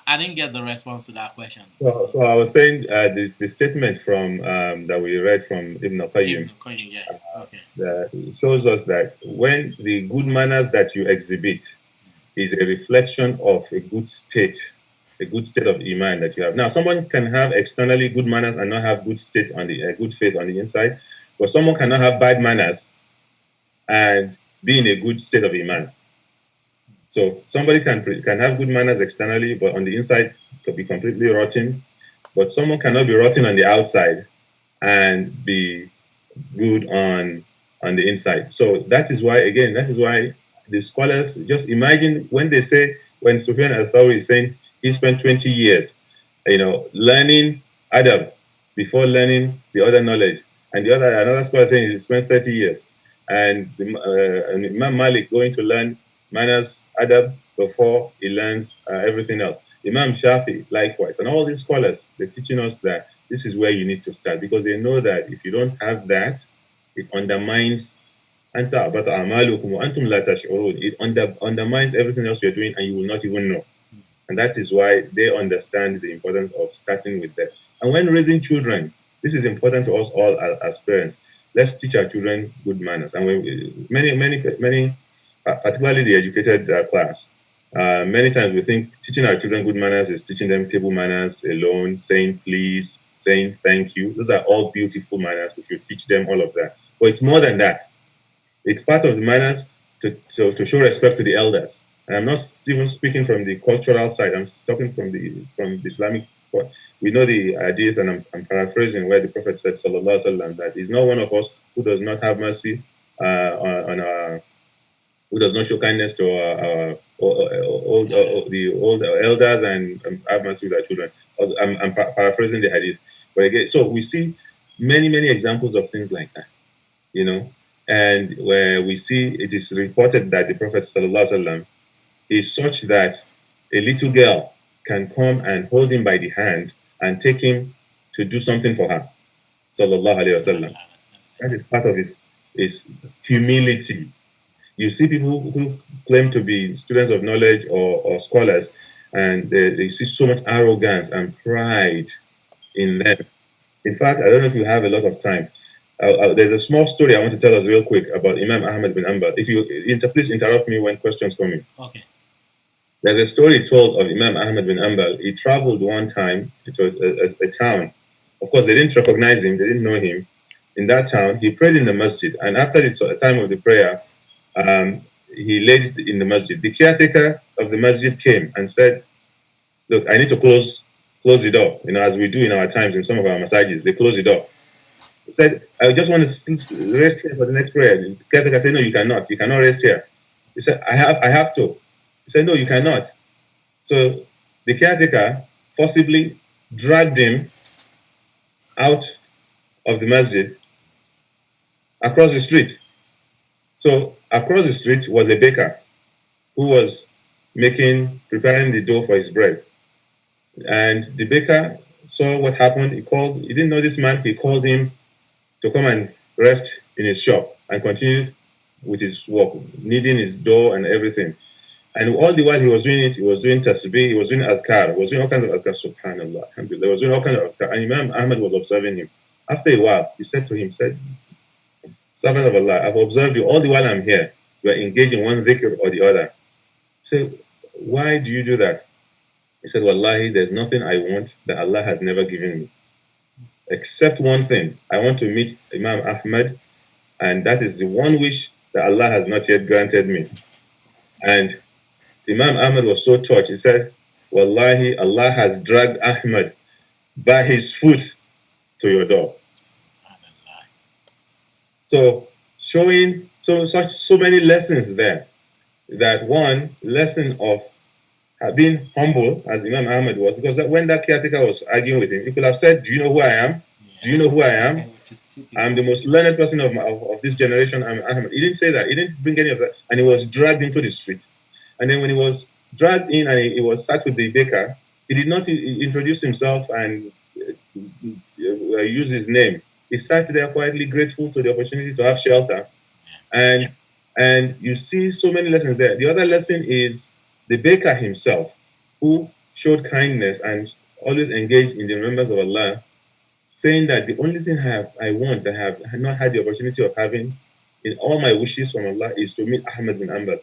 I didn't get the response to that question. So I was saying the statement from that we read from Ibn Qayyim, yeah. Okay. Shows us that when the good manners that you exhibit is a reflection of a good state of iman that you have. Now, someone can have externally good manners and not have good state on the good faith on the inside, but someone cannot have bad manners and be in a good state of iman. So somebody can have good manners externally, but on the inside could be completely rotten. But someone cannot be rotten on the outside and be good on the inside. So that is why the scholars just imagine when Sufyan al-Thawri is saying he spent 20 years, learning adab before learning the other knowledge, and another scholar saying he spent 30 years, and Imam Malik going to learn manners, adab, before he learns everything else. Imam Shafi, likewise. And all these scholars, they're teaching us that this is where you need to start, because they know that if you don't have that, it undermines it undermines everything else you're doing, and you will not even know. And that is why they understand the importance of starting with that. And when raising children, this is important to us all as parents. Let's teach our children good manners. And many particularly the educated class, many times we think teaching our children good manners is teaching them table manners alone, saying please, saying thank you. Those are all beautiful manners. We should teach them all of that. But it's more than that. It's part of the manners to show respect to the elders. And I'm not even speaking from the cultural side. I'm talking from the Islamic point. We know the hadith, and I'm paraphrasing, where the Prophet said, sallallahu alaihi wasallam, that he's not one of us who does not have mercy on our, who does not show kindness to the old elders and have mercy with our children. I'm paraphrasing the hadith. But again, so we see many examples of things like that, and where we see it is reported that the Prophet ﷺ is such that a little girl can come and hold him by the hand and take him to do something for her. Sallallahu Alaihi Wasallam. That is part of his humility. You see people who claim to be students of knowledge or scholars, and they see so much arrogance and pride in them. In fact, I don't know if you have a lot of time. There's a small story I want to tell us real quick about Imam Ahmad bin Hanbal. If you please interrupt me when questions come in. Okay. There's a story told of Imam Ahmad bin Hanbal. He traveled one time to a town. Of course, they didn't recognize him. They didn't know him. In that town, he prayed in the masjid. And after the time of the prayer, he laid in the masjid. The caretaker of the masjid came and said, look, I need to close the door. As we do in our times in some of our masajid, they close the door. He said, I just want to rest here for the next prayer. The caretaker said, no, you cannot. You cannot rest here. He said, I have to. He said, no, you cannot. So the caretaker forcibly dragged him out of the masjid across the street. So across the street was a baker who was preparing the dough for his bread. And the baker saw what happened. He didn't know this man. He called him to come and rest in his shop and continue with his work, kneading his dough and everything. And all the while he was doing it, he was doing tasbih, he was doing adhkar, he was doing all kinds of adhkar, subhanallah, alhamdulillah. He was doing all kinds of adhkar. And Imam Ahmad was observing him. After a while, he said to him, Servant of Allah, I've observed you all the while I'm here. You are engaged in one dhikr or the other. He said, why do you do that? He said, Wallahi, there's nothing I want that Allah has never given me. Except one thing. I want to meet Imam Ahmad, and that is the one wish that Allah has not yet granted me. And Imam Ahmad was so touched. He said, Wallahi, Allah has dragged Ahmad by his foot to your door. So showing so many lessons there. That one lesson of being humble, as Imam Ahmad was, because when that caretaker was arguing with him, he could have said, "Do you know who I am? Do you know who I am? I'm the most learned person of this generation. I'm Ahmad." He didn't say that. He didn't bring any of that, and he was dragged into the street. And then when he was dragged in and he was sat with the baker, he did not introduce himself and use his name. He sat there quietly, grateful to the opportunity to have shelter. And and you see so many lessons there. The other lesson is the baker himself, who showed kindness and always engaged in the remembrance of Allah, saying that the only thing I want that I have not had the opportunity of having in all my wishes from Allah is to meet Ahmad bin Ambal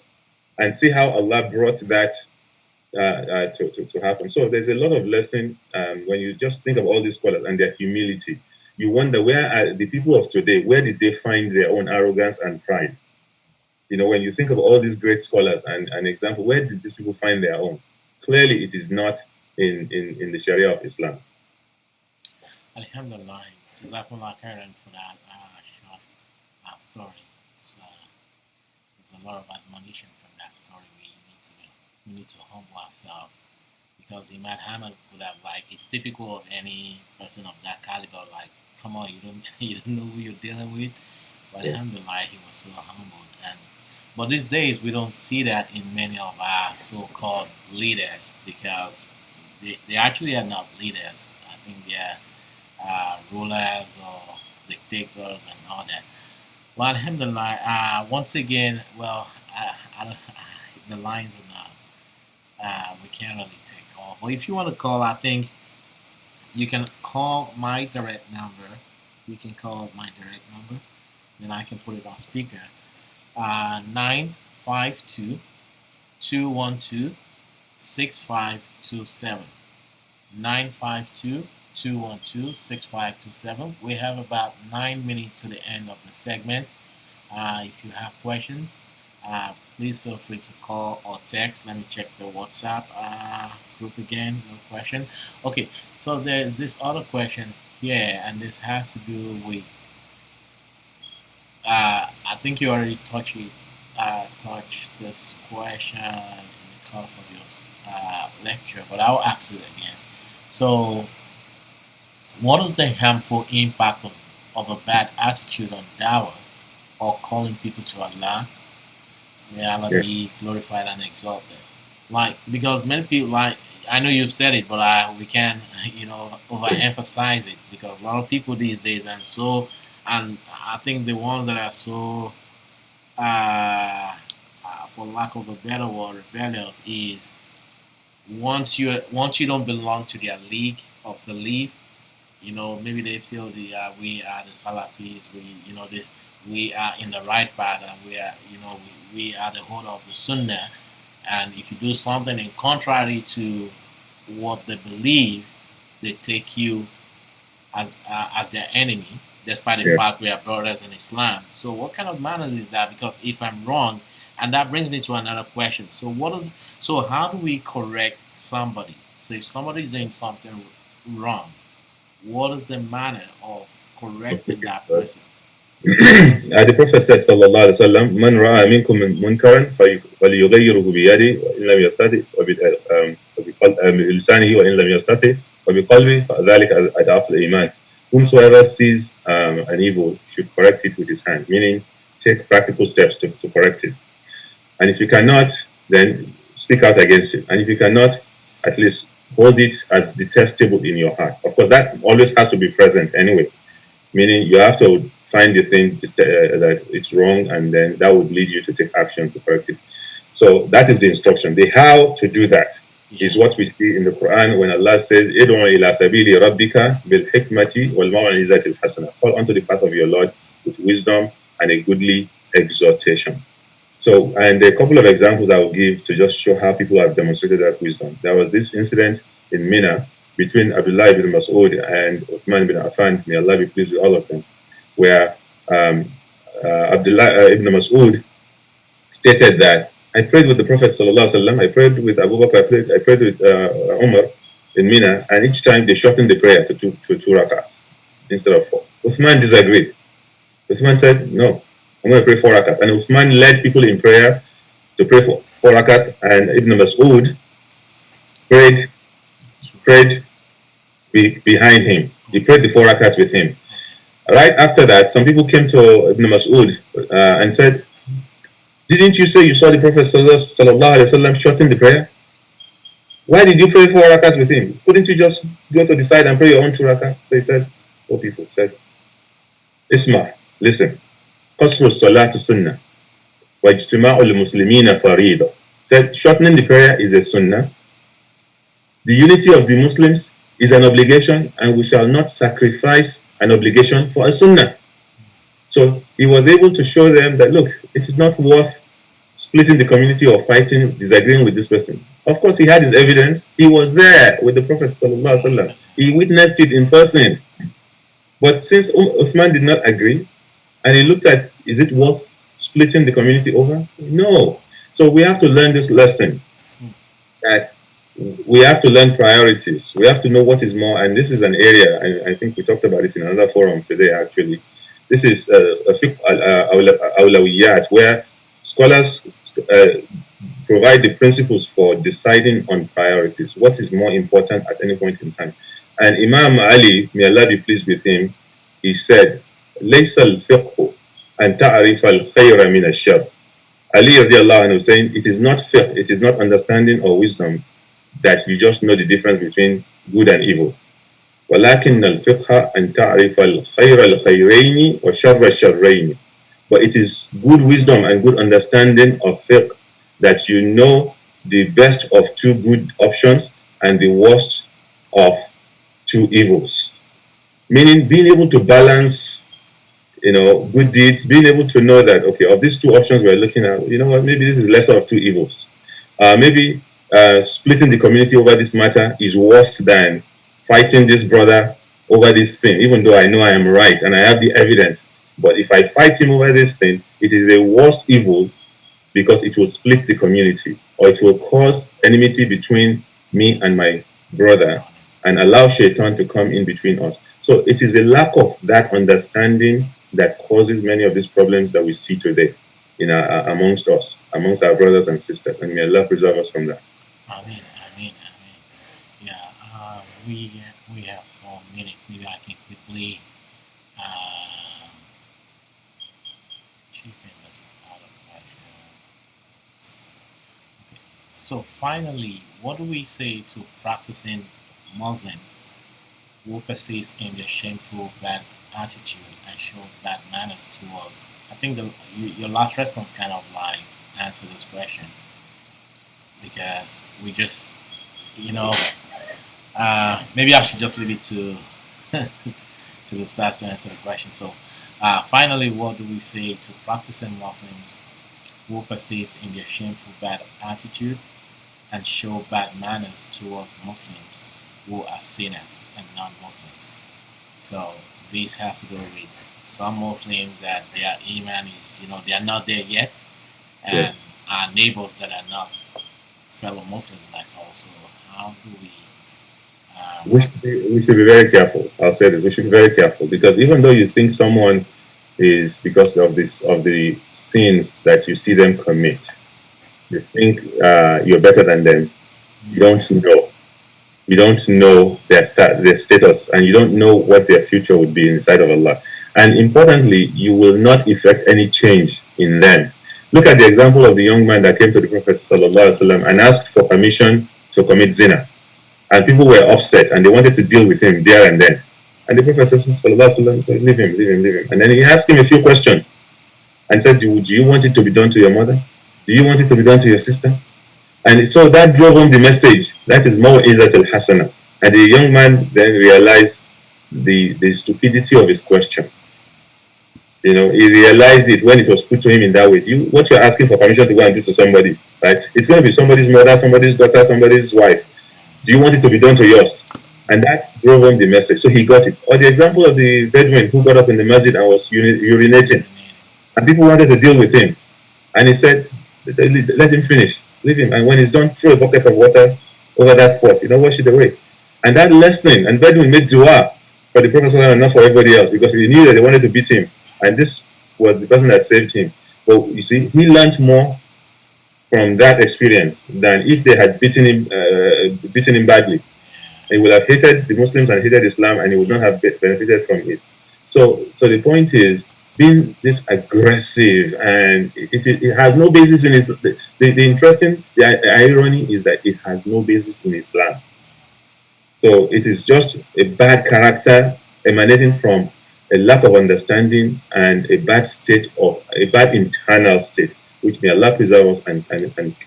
and see how Allah brought that to happen. So there's a lot of lesson when you just think of all these scholars and their humility. You wonder, where are the people of today? Where did they find their own arrogance and pride? You know, when you think of all these great scholars and an example, where did these people find their own? Clearly, it is not in the Sharia of Islam. Alhamdulillah, Jazakumullah khairan for that short story. There's a lot of admonition from that story. We need to humble ourselves, because Imam Ahmad would have, like, it's typical of any person of that caliber. Like, come on, you don't you don't know who you're dealing with. But Yeah. Alhamdulillah, he was so humbled. But these days we don't see that in many of our so-called leaders, because they actually are not leaders. I think they're rulers or dictators and all that. Well, Alhamdulillah, once again, well, I don't, the lines are not, we can't really take call. But if you want to call, I think you can call my direct number. You can call my direct number. Then I can put it on speaker. 952 212 6527. 952 212 6527. We have about 9 minutes to the end of the segment. If you have questions, please feel free to call or text. Let me check the WhatsApp group again. No question. Okay, so there's this other question here, and this has to do with. I think you already touched this question in the course of your lecture, but I'll ask it again. So, what is the harmful impact of a bad attitude on dawah or calling people to Allah? May Allah Yeah. be glorified and exalted. Like, because many people, like, I know you've said it, but we can, overemphasize it, because a lot of people these days, and I think the ones that are so, for lack of a better word, rebellious, is once you don't belong to their league of belief. Maybe they feel we are the Salafis, we are in the right path, and we are the holder of the Sunnah. And if you do something in contrary to what they believe, they take you as their enemy, despite the Yeah. fact we are brothers in Islam. So what kind of manners is that? Because if I'm wrong, and that brings me to another question. So how do we correct somebody? So if somebody is doing something wrong, what is the manner of correcting that person? The Prophet says, Sallallahu Alaihi Wasallam, Man ra'a minkum munkaran فليغيره بيده وإن لم يستطع وبلسانه وإن لم يستطع وبقلبه فذلك أضعف الإيمان. Whomsoever sees an evil should correct it with his hand, meaning take practical steps to correct it. And if you cannot, then speak out against it. And if you cannot, at least hold it as detestable in your heart. Of course, that always has to be present anyway, meaning you have to find the thing that it's wrong, and then that would lead you to take action to correct it. So that is the instruction. The how to do that is what we see in the Quran when Allah says, "Id'u ila sabili rabbika bil hikmati wal maw'izati al hasana." Call onto the path of your Lord with wisdom and a goodly exhortation. So, and a couple of examples I will give to just show how people have demonstrated that wisdom. There was this incident in Mina between Abdullah ibn Mas'ud and Uthman ibn Affan, may Allah be pleased with all of them, where Abdullah ibn Mas'ud stated that I prayed with the Prophet sallallahu alaihi wasallam, I prayed with Abu Bakr, I prayed with Umar in Mina, and each time they shortened the prayer to two rakats instead of four. Uthman disagreed. Uthman said, no, I'm going to pray 4 rakats. And Uthman led people in prayer to pray for 4 rakats, and Ibn Mas'ud prayed behind him. He prayed the 4 rakats with him. Right after that, some people came to Ibn Mas'ud and said, didn't you say you saw the Prophet sallallahu alaihi wasallam shorten the prayer? Why did you pray 4 rakats with him? Couldn't you just go to the side and pray your own 2 rakats? So he said, people said, Isma, listen, qasru salatu sunnah, wa ijtima'u al-muslimina farida. Said, shortening the prayer is a sunnah. The unity of the Muslims is an obligation, and we shall not sacrifice an obligation for a sunnah. So he was able to show them that, look, it is not worth splitting the community or fighting, disagreeing with this person. Of course, he had his evidence. He was there with the Prophet sallallahu alaihi wasallam. He witnessed it in person. But since Uthman did not agree, and he looked at, is it worth splitting the community over? No. So we have to learn this lesson, that we have to learn priorities. We have to know what is more, and this is an area, I think we talked about it in another forum today, actually. This is a fiqh al-awlawiyat, where scholars provide the principles for deciding on priorities. What is more important at any point in time? And Imam Ali, may Allah be pleased with him, he said, لَيْسَ الْفِقْهُ أَن تَعْرِفَ الْخَيْرَ مِنَ الشَّرِّ. Ali radiallahu anhu saying, it is not fiqh, it is not understanding or wisdom that you just know the difference between good and evil. وَلَكِنَّ الْفِقْهَ أَن تَعْرِفَ الْخَيْرَ الْخَيْرَيْنِ وَشَرَّ الشَّرَّيْنِ. But it is good wisdom and good understanding of fiqh that you know the best of two good options and the worst of two evils. Meaning being able to balance, good deeds, being able to know that, okay, of these two options we're looking at, you know what, maybe this is lesser of two evils. Maybe splitting the community over this matter is worse than fighting this brother over this thing, even though I know I am right and I have the evidence. But if I fight him over this thing, it is a worse evil because it will split the community, or it will cause enmity between me and my brother and allow shaitan to come in between us. So it is a lack of that understanding that causes many of these problems that we see today amongst us, amongst our brothers and sisters. And may Allah preserve us from that. Amen, amen, amen. Yeah, we have 4 minutes. Maybe I can quickly chip in this part of the question. Okay. So finally, what do we say to practicing Muslims who persist in their shameful bad attitude and show bad manners towards? I think your last response kind of like answered this question, because we just, maybe I should just leave it to to the stars to answer the question. So finally, what do we say to practicing Muslims who persist in their shameful bad attitude and show bad manners towards Muslims who are sinners and non-Muslims? So this has to do with some Muslims that their iman is, they are not there yet, and our neighbors that are not fellow Muslims like us. So how do we? We should be very careful. I'll say this: we should be very careful, because even though you think someone is, because of the sins that you see them commit, you think you're better than them. You don't know. You don't know their status, and you don't know what their future would be inside of Allah. And importantly, you will not effect any change in them. Look at the example of the young man that came to the Prophet ﷺ and asked for permission to commit zina. And people were upset and they wanted to deal with him there and then. And the Prophet said, ﷺ, leave him. And then he asked him a few questions and said, do you want it to be done to your mother? Do you want it to be done to your sister? And so that drove home the message. That is Maw'izat al-Hasana. And the young man then realized the stupidity of his question. He realized it when it was put to him in that way. What you're asking for permission to go and do to somebody, right? It's going to be somebody's mother, somebody's daughter, somebody's wife. Do you want it to be done to yours? And that drove home the message. So he got it. Or the example of the Bedouin who got up in the masjid and was urinating. And people wanted to deal with him. And he said, let him finish. Leave him. And when he's done, throw a bucket of water over that spot. Wash it away. And that lesson, and Bedouin made dua for the Prophet and not for everybody else, because he knew that they wanted to beat him. And this was the person that saved him. But you see, he learned more from that experience than if they had beaten him badly. He would have hated the Muslims and hated Islam, and he would not have benefited from it. So the point is, being this aggressive, and it has no basis in Islam. The irony is that it has no basis in Islam. So it is just a bad character emanating from a lack of understanding and a bad state of a bad internal state, which may Allah preserve us and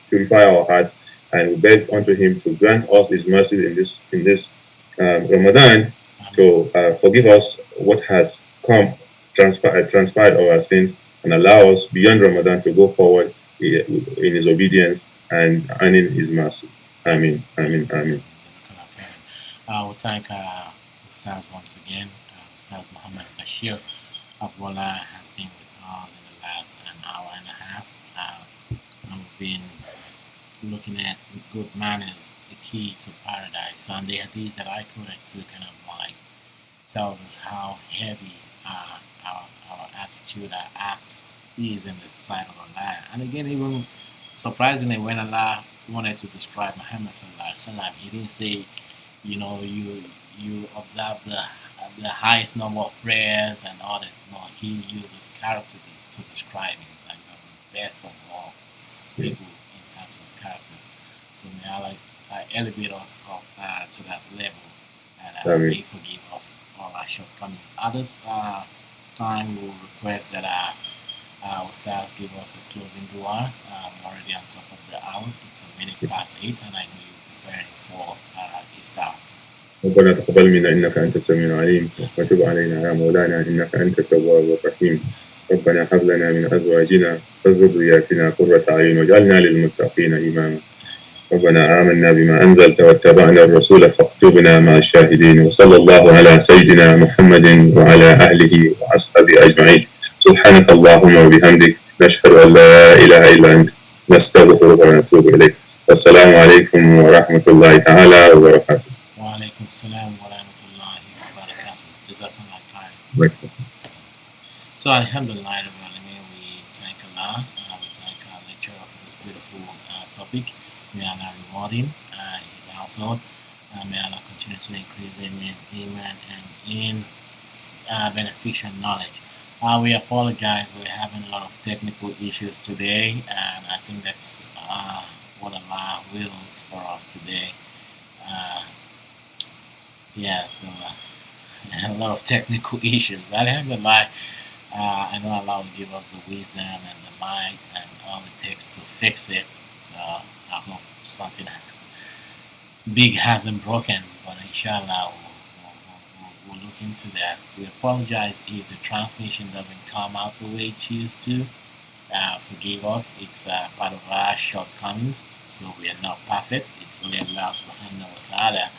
purify our hearts. And we beg unto Him to grant us His mercy in this Ramadan, to forgive us what has transpired of our sins, and allow us beyond Ramadan to go forward in His obedience and in His mercy. Amin. Amin. Amin. We thank Ustaz once again. Ustaz Muhammad Bashir Abwala has been with us in the last an hour and a half. And we've been looking at good manners, the key to paradise. And the hadith that I quoted to kind of like tells us how heavy our attitude, our act is in the sight of Allah. And again, even surprisingly, when Allah wanted to describe Muhammad sallallahu alaihi wasallam, He didn't say, you observe the highest number of prayers and all that. No, He uses character to describe him, like the best of all people in terms of characters. So may Allah elevate us up to that level, and may forgive us all our shortcomings. Others time will request that Ustaz give us a closing dua. We're already on top of the hour. It's 8:01, and I know you're preparing for iftar. ربنا تقبل منا إنك أنت السميع العليم وتب علينا يا مولانا إنك أنت التواب الرحيم. ربنا هب لنا من أزواجنا وذرياتنا قرة أعين واجعلنا للمتقين إماما. ربنا آمنا بما أنزلت واتبعنا الرسول فاكتبنا مع الشاهدين. وصلى الله على سيدنا محمد وعلى أهله وأصحابه أجمعين. سبحانك اللهم وبحمدك نشهد أن لا إله إلا أنت نستغفرك ونتوب إليك. والسلام عليكم ورحمة الله تعالى وبركاته. وعليكم السلام ورحمة الله وبركاته. Jazakallah khair. So Alhamdulillah, we thank Allah. We thank our lecturer for this beautiful topic. May Allah reward him, his household. May Allah continue to increase him in iman and in beneficial knowledge. We apologize. We're having a lot of technical issues today, and I think that's what Allah wills for us today. There were a lot of technical issues, but alhamdulillah, I know Allah will give us the wisdom and the might and all it takes to fix it. So I hope something big hasn't broken, but inshallah we'll look into that. We apologize if the transmission doesn't come out the way it used to. Forgive us, it's part of our shortcomings, so we are not perfect. It's only Allah subhanahu wa ta'ala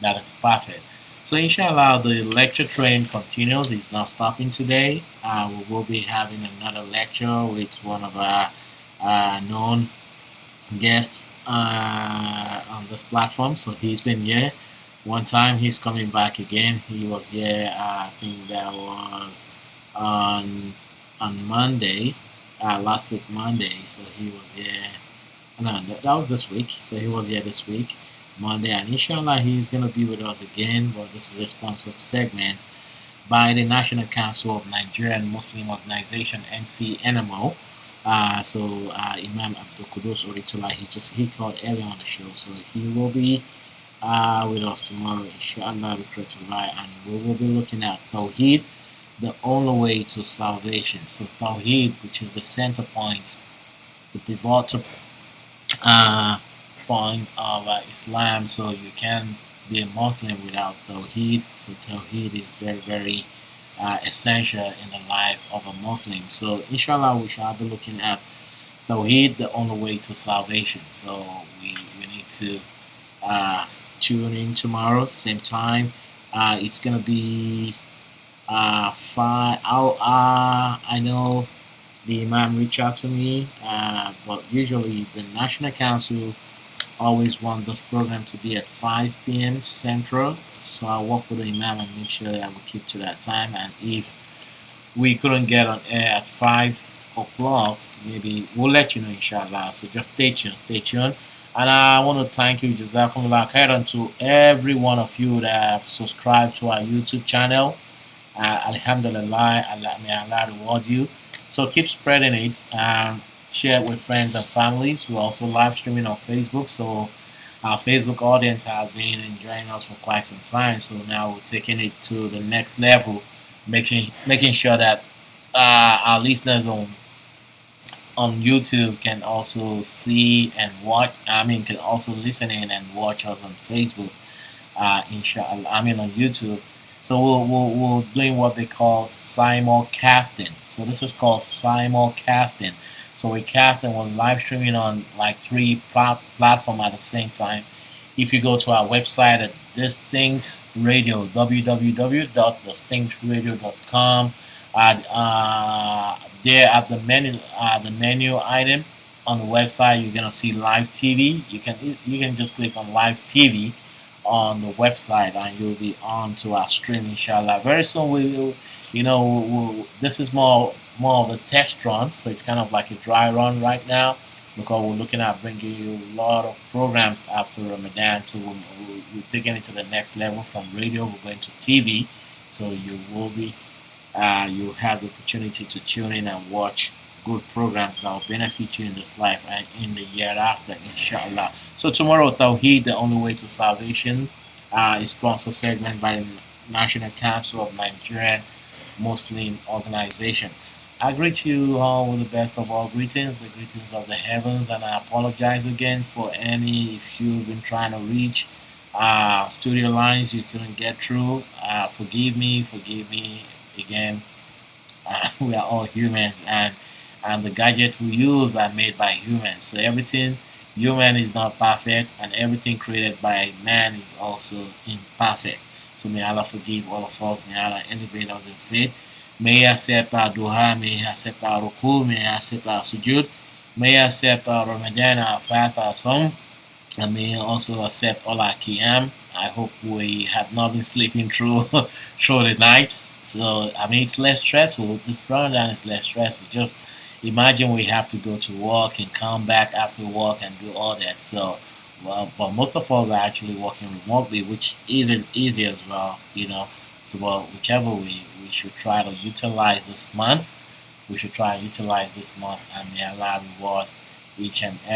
that is perfect. So inshallah the lecture train continues. It's not stopping today. We will be having another lecture with one of our known guests on this platform. So he's been here one time, he's coming back again. He was here, I think that was on Monday, last week Monday. So he was here, no, that was this week. So he was here this week Monday, and inshallah he's going to be with us again. But this is a sponsored segment by the National Council of Nigerian Muslim Organization, NCNMO. So Imam Abdul Qudus Oritula, he called earlier on the show, so he will be with us tomorrow, inshallah, and we will be looking at Tawheed, the only way to salvation. So Tawheed, which is the center point, the pivotal point of Islam. So you can be a Muslim without Tawheed. So Tawheed is very, very essential in the life of a Muslim. So inshallah we shall be looking at Tawheed, the only way to salvation. So we need to tune in tomorrow, same time. It's gonna be 5. I know the Imam reached out to me, but usually the National Council always want this program to be at 5 p.m. Central. So I'll work with the Imam and make sure that we keep to that time. And if we couldn't get on air at 5 o'clock, maybe we'll let you know, inshallah. So just stay tuned, stay tuned. And I want to thank you, Jazakumullah khairan, to every one of you that have subscribed to our YouTube channel. Alhamdulillah, Allah, may Allah reward you. So keep spreading it. Share it with friends and families. We're also live streaming on Facebook. So our Facebook audience have been enjoying us for quite some time. So now we're taking it to the next level, making sure that our listeners on YouTube can also see and watch. I mean, can also listen in and watch us on Facebook. Inshallah, I mean on YouTube. So we're doing what they call simulcasting. So this is called simulcasting. So we're casting, we're live streaming on like three platform at the same time. If you go to our website at Distinct Radio, www.distinctradio.com, there at the menu item on the website, you're gonna see live TV. You can just click on live TV on the website, and you'll be on to our stream, inshallah. Very soon we will, this is more of a test run, so it's kind of like a dry run right now, because we're looking at bringing you a lot of programs after Ramadan. So we're taking it to the next level. From radio, we're going to TV, so you have the opportunity to tune in and watch good programs that will benefit you in this life and in the year after, inshallah. So tomorrow, Tawheed, the only way to salvation, is sponsored segment by the National Council of Nigerian Muslim Organization. I greet you all with the best of all greetings, the greetings of the heavens, and I apologize again for any, if you've been trying to reach studio lines you couldn't get through. Forgive me again. We are all humans, and the gadget we use are made by humans. So everything human is not perfect, and everything created by man is also imperfect. So may Allah forgive all of us. May Allah elevate us in faith. May He accept our dua. May He accept our ruku. May He accept our sujud. May He accept our Ramadan, our fast, our song. And may He also accept all our qiyam. I hope we have not been sleeping through through the nights. So I mean, it's less stressful. This Ramadan is less stressful. Just imagine we have to go to work and come back after work and do all that. So, well, but most of us are actually working remotely, which isn't easy as well. So, well, whichever way, we should try to utilize this month. We should try to utilize this month, and may Allah reward each and every